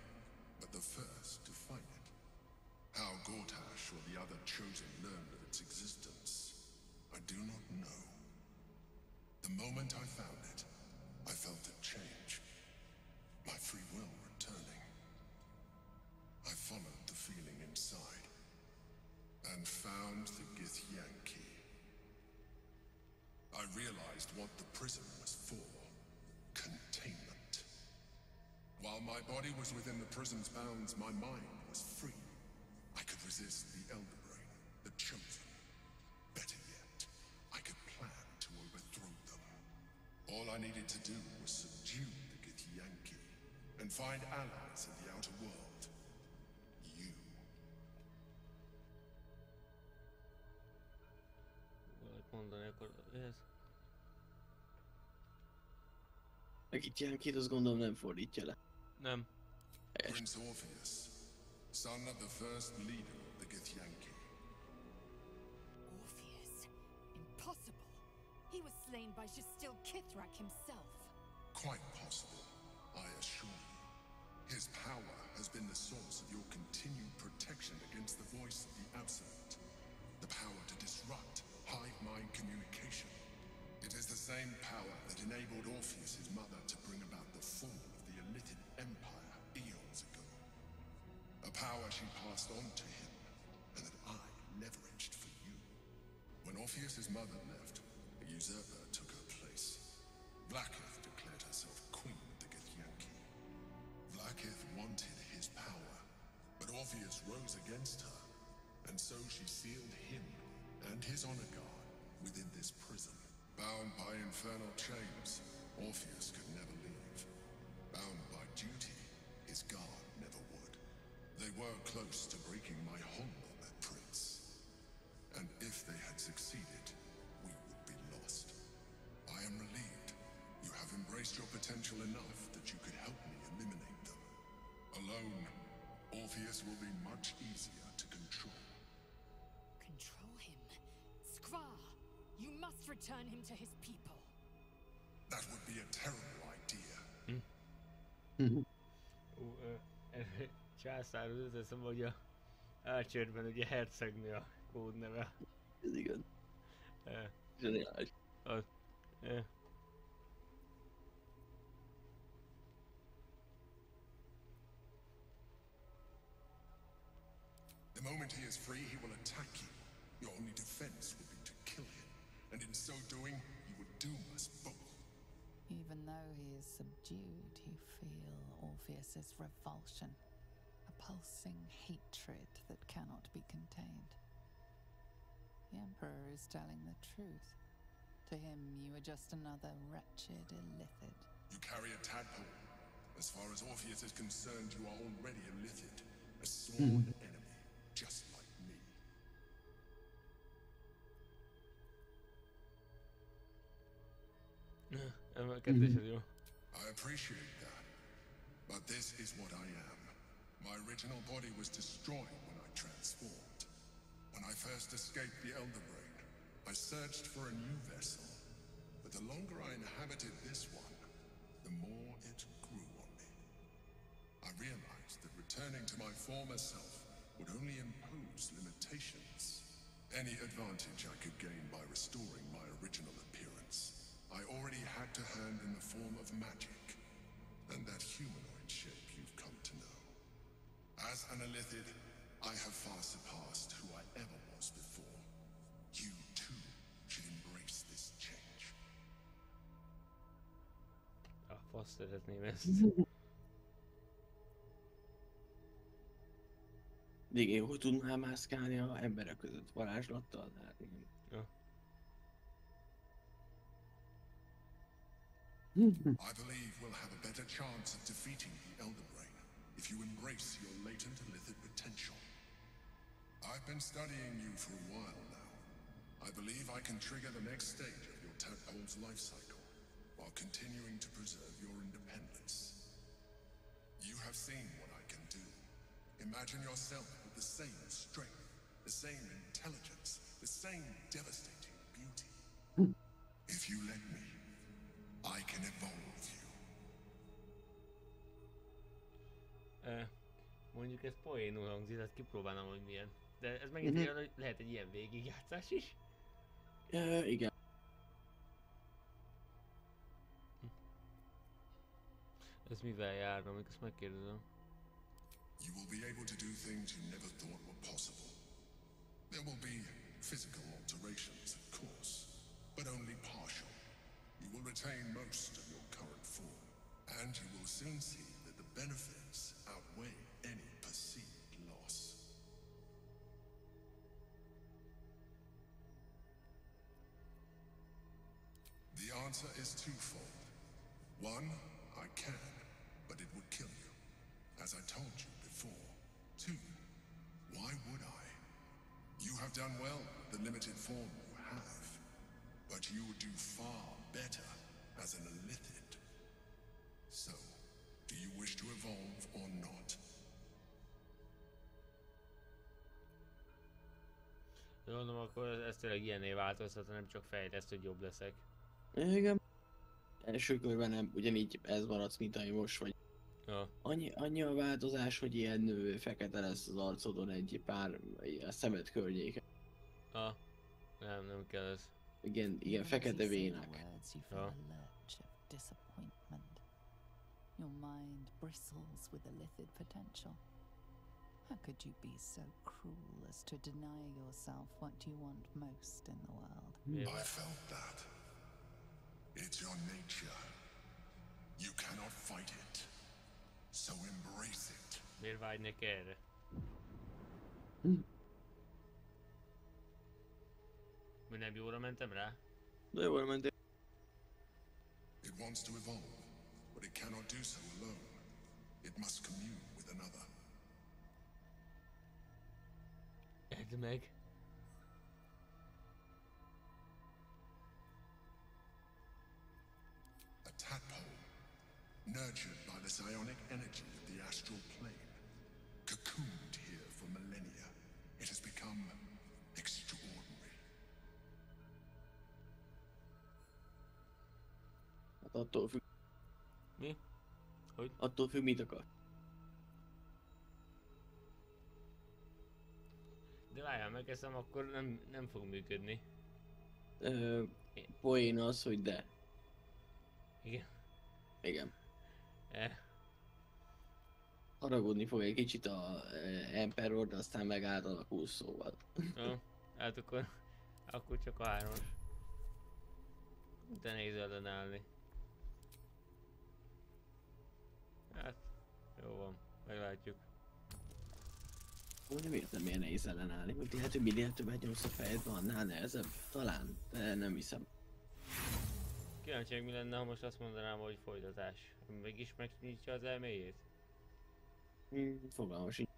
but the first to find it. How Gortash or the other chosen learned of its existence, I do not know. The moment I found it, I felt a change. My free will returning. I followed the feeling inside and found the Githyanki. I realized what the prison was for. Containment. While my body was within the prison's bounds, my mind was free. I could resist the Elder Brain, the Chosen. Better yet, I could plan to overthrow them. All I needed to do was subdue the Githyanki and find allies in the outer world. You. Mondani akarod ehhez? Akit Yankit, azt gondolom nem fordítja le. Nem. Prince Orpheus, son of the first leader of the Githyanki. Orpheus? Impossible. He was slain by Jastil Kithrak himself. Quite possible, I assure you. His power has been the source of your continued protection against the voice of the Absolute. The power to disrupt hive mind communication. It is the same power that enabled Orpheus's mother to bring about the fall of the Elithid Empire eons ago. A power she passed on to him, and that I leveraged for you. When Orpheus's mother left, a usurper took her place. Blackith declared herself queen of the Githyanki. Blackith wanted his power, but Orpheus rose against her, and so she sealed him and his honor guard within this prison. Bound by infernal chains, Orpheus could never leave. Bound by duty, his guard never would. They were close to breaking my hold on that prince. And if they had succeeded, we would be lost. I am relieved. You have embraced your potential enough that you could help me eliminate them. Alone, Orpheus will be much easier to control. Control him? Skvar! You must return him to his people. That would be a terrible idea. Császár, az eszembe, hogy a Archerben ugye hercegnő a kódneve. Ez igaz. Zseniális. The moment he is free, he will attack you. Your only defense will be to kill him. And in so doing, you would doom us both. Even though he is subdued, you feel Orpheus's revulsion. A pulsing hatred that cannot be contained. The Emperor is telling the truth. To him, you are just another wretched Illithid. You carry a tadpole. As far as Orpheus is concerned, you are already a Illithid. A sworn enemy, just like me. I appreciate that. But this is what I am. My original body was destroyed when I transformed. When I first escaped the Elder Brain, I searched for a new vessel. But the longer I inhabited this one, the more it grew on me. I realized that returning to my former self would only impose limitations. Any advantage I could gain by restoring my original appearance, I already had to hand in the form of magic, and that humanoid shape you've come to know. As an Illithid, I have far surpassed who I ever was before. You, too, should embrace this change. Fasz szeretném ezt. Igen, hogy tudnál mászkálni a emberek között varázslattal, de hát igen. Ja. I believe we'll have a better chance of defeating the Elder Brain if you embrace your latent Illithid potential. I've been studying you for a while now. I believe I can trigger the next stage of your tadpole's life cycle while continuing to preserve your independence. You have seen what I can do. Imagine yourself with the same strength, the same intelligence, the same devastating beauty. If you let me, I can evolve you. Mondjuk ez poénul hangzik, tehát kipróbálnám, hogy milyen. De ez megint hogy lehet egy ilyen végigjátszás is? Igen. Ez mivel járna, amikor ezt megkérdezem? You will be able to do things you never thought were possible. There will be physical alterations, of course, but only partial. You will retain most of your current form, and you will soon see that the benefits outweigh any perceived loss. The answer is twofold. One, I can, but it would kill you, as I told you before. Two, why would I? You have done well with the limited form you have, but you would do far better as an illithid. So, do you wish to evolve or not? Mondom, akkor ez tényleg ilyenné változtat, nem csak fejleszt, hogy jobb leszek. Igen. Első körben nem, ugyanígy ez maradsz, mint ami most vagy. Ja. Annyi a változás, hogy ilyen fekete lesz az arcodon egy pár a szemed környéke. Nem kell ez. Igen, fekete vénák. Ja. Your mind bristles with illithid potential. How could you be so cruel as to deny yourself what you want most in the world? I felt that. It's your nature. You cannot fight it. So embrace it. Miért vágynék erre? Mi nem jóra mentem rá? De jóra mentél. It wants to evolve, but it cannot do so alone. It must commune with another. Edd meg. A tadpole, nurtured by the psionic energy of the astral plane, cocooned here for millennia. It has become extraordinary. Hát attól függ. Mi? Hogy? Attól függ, mit akar. De várjál, megeszem, akkor nem fog működni. Poén az, hogy de. Igen. Igen. Haragudni fog egy kicsit a Emperor, de aztán meg átalakul, szóval. Hát akkor csak a 3-as. De nehéz ellenállni. Hát, jó van, meglátjuk. Nem értem, miért nehéz ellenállni, hogy lehet, hogy minél többet nyomsz a fejedbe, annál nehezebb. Talán, de nem hiszem. Kíváncsi, mi lenne, ha most azt mondanám, hogy folytatás. Mégis megnyitja az elméjét? Fogalmas sincs.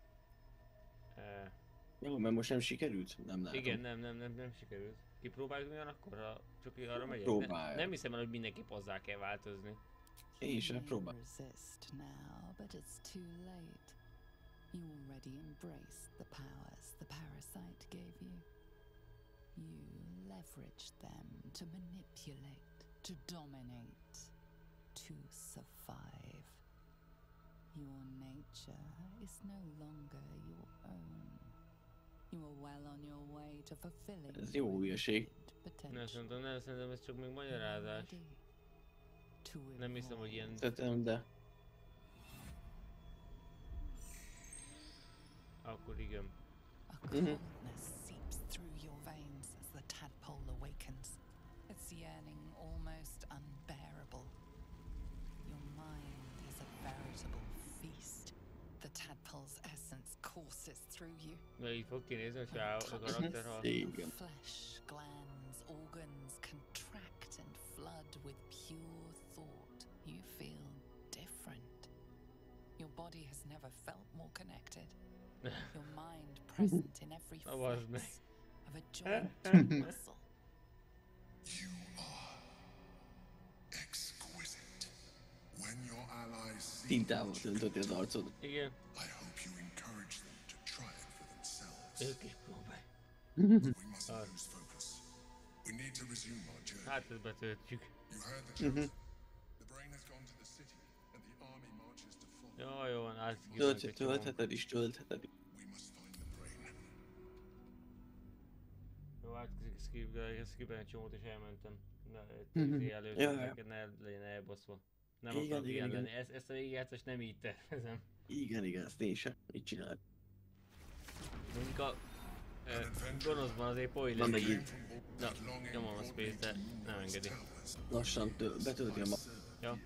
Jó, mert most nem sikerült? Nem látom. Igen, nem sikerült. Kipróbáljuk ugyanakkor, csak arra megyek? Nem hiszem el, hogy mindenképp hozzá kell változni. Én sem próbál. You already embraced the powers the parasite gave you. You leveraged them to manipulate, to dominate, to survive. Your nature is no longer your own. You are well on your way to fulfilling ez jó hülyeség. Nem szerintem ez csak még magyarázás. Nem hiszem, hogy ilyen... Tettem, de... Akkor igen. A coldness seeps through your veins as the tadpole awakens. Its yearning almost unbearable. Your mind is a veritable feast. The tadpole's essence courses through you. Na így fog kinézni, hogy a karakter ha... Flesh, glands, organs contract and flood with pure thought. You feel different. Your body has never felt more connected. Your mind present in every flex of a joint muscle. You are exquisite. When your allies see tintával töntötti az arcod. Igen. I hope you encourage them to try it for themselves. Ők is próbálj. We mustn't lose focus. We need to resume our journey. Hát ezt betöltjük. You heard the chosen. The brain has gone to the city, and the army marches to follow. Jó van, Töltheted is. We must find the brain. Jó, skipelni egy csomót és elmentem. Előtt, neked ne legyen elbaszva. Nem akarok ilyen lenni. Ezt a végigjátszást nem így tervezem. Igen, ezt én sem így csinálok. Mondjuk a gonoszban azért poén lesz. megint. Na, nyomom a space, de nem engedi. Lassan betölti a ma. Ja.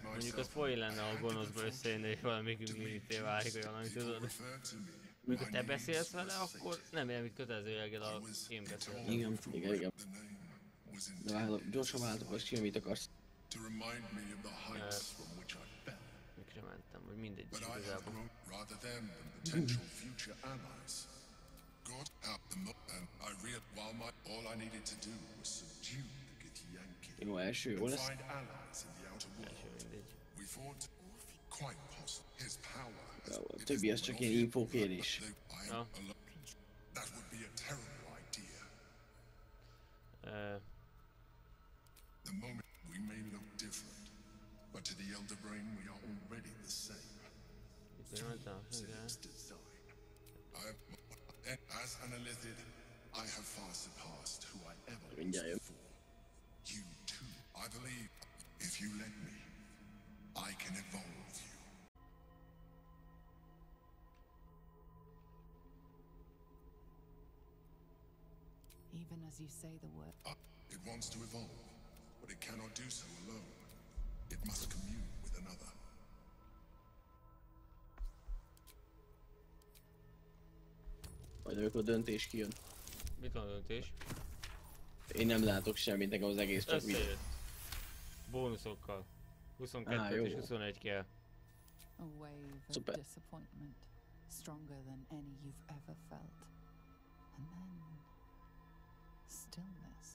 Mondjuk az poén lenne, a gonoszba összejönne és valamikünk limitté válik, hogy valami tudod. Amikor te beszélsz vele, akkor nem ilyen, mint kötelező jelgel a én beszélek. Igen. De gyorsan váltogass ki, amit akarsz. Mikre mentem, vagy mindegy is igazából. Jó, első jó lesz. Első mindegy. Jó, a többi az csak ilyen infókérés. Ja. The moment we may look different, but to the elder brain we are already the same. As an Elithid, I have far surpassed who I ever was before. You too. I believe if you let me, I can evolve you. Even as you say the word. It wants to evolve, but it cannot do so alone. It must commune with another. Majd amikor döntés kijön. Mit van a döntés? Én nem látok semmit, nekem az egész csak videó. Bónuszokkal. 22 és 21 kell. A wave of disappointment, stronger than any you've ever felt. And then stillness.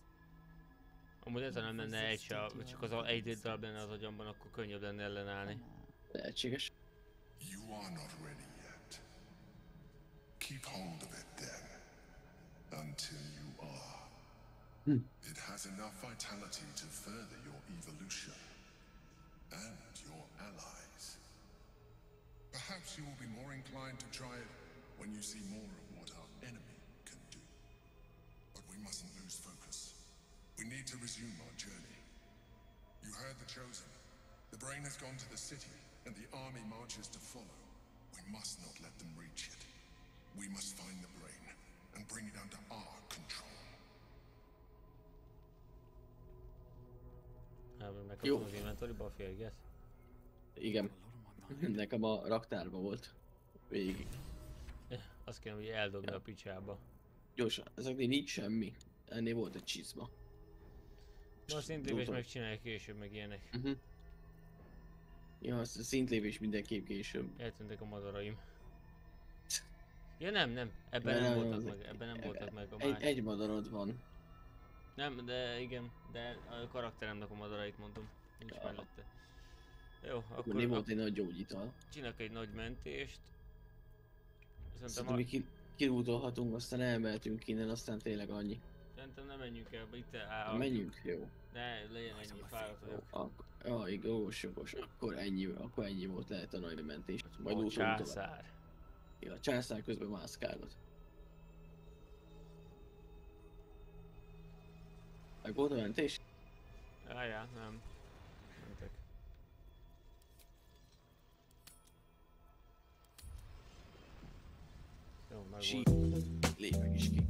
Amúgy ezzel nem lenne egy se, csak az egy darab lenne az agyamban, akkor könnyebb lenne ellenállni. Lehetséges. You are not ready yet. Keep hold of it then, until you are. It has enough vitality to further your evolution, and your allies. Perhaps you will be more inclined to try it when you see more of what our enemy can do. But we mustn't lose focus. We need to resume our journey. You heard the chosen. The brain has gone to the city, and the army marches to follow. We must not let them reach it. We must find the brain, and bring it under our control. Megkapom az inventory-ba a férget? Igen. Nekem a raktárban volt. Végig. Azt kérem, hogy eldobni a picsába. Gyorsan, ezeknél nincs semmi. Ennél volt egy csizma. Na a szintlépés megcsinálják később, meg ilyenek. Ja, azt a szintlépés mindenképp később. Eltűntek a madaraim. Ja nem. Ebben nem voltak meg, ebben nem voltak meg a másik. Egy madarod van. Nem, de igen, de a karakteremnek a madarait mondom. Nincs mellette. Jó, akkor nem volt egy nagy gyógyital. Csinálok egy nagy mentést. Szerintem mi kirútolhatunk, aztán elmehetünk innen, aztán tényleg annyi. Szerintem nem menjünk el, itt menjünk, jó. Ne, legyen ennyi, fáradt vagyok. Jogos. Akkor ennyi volt, lehet a nagy mentés. Majd a császár. Ja, a császár közben mászkálgat. Meg volt a mentés? Ja, nem. Mentek. Jó, meg volt. Lépek is ki.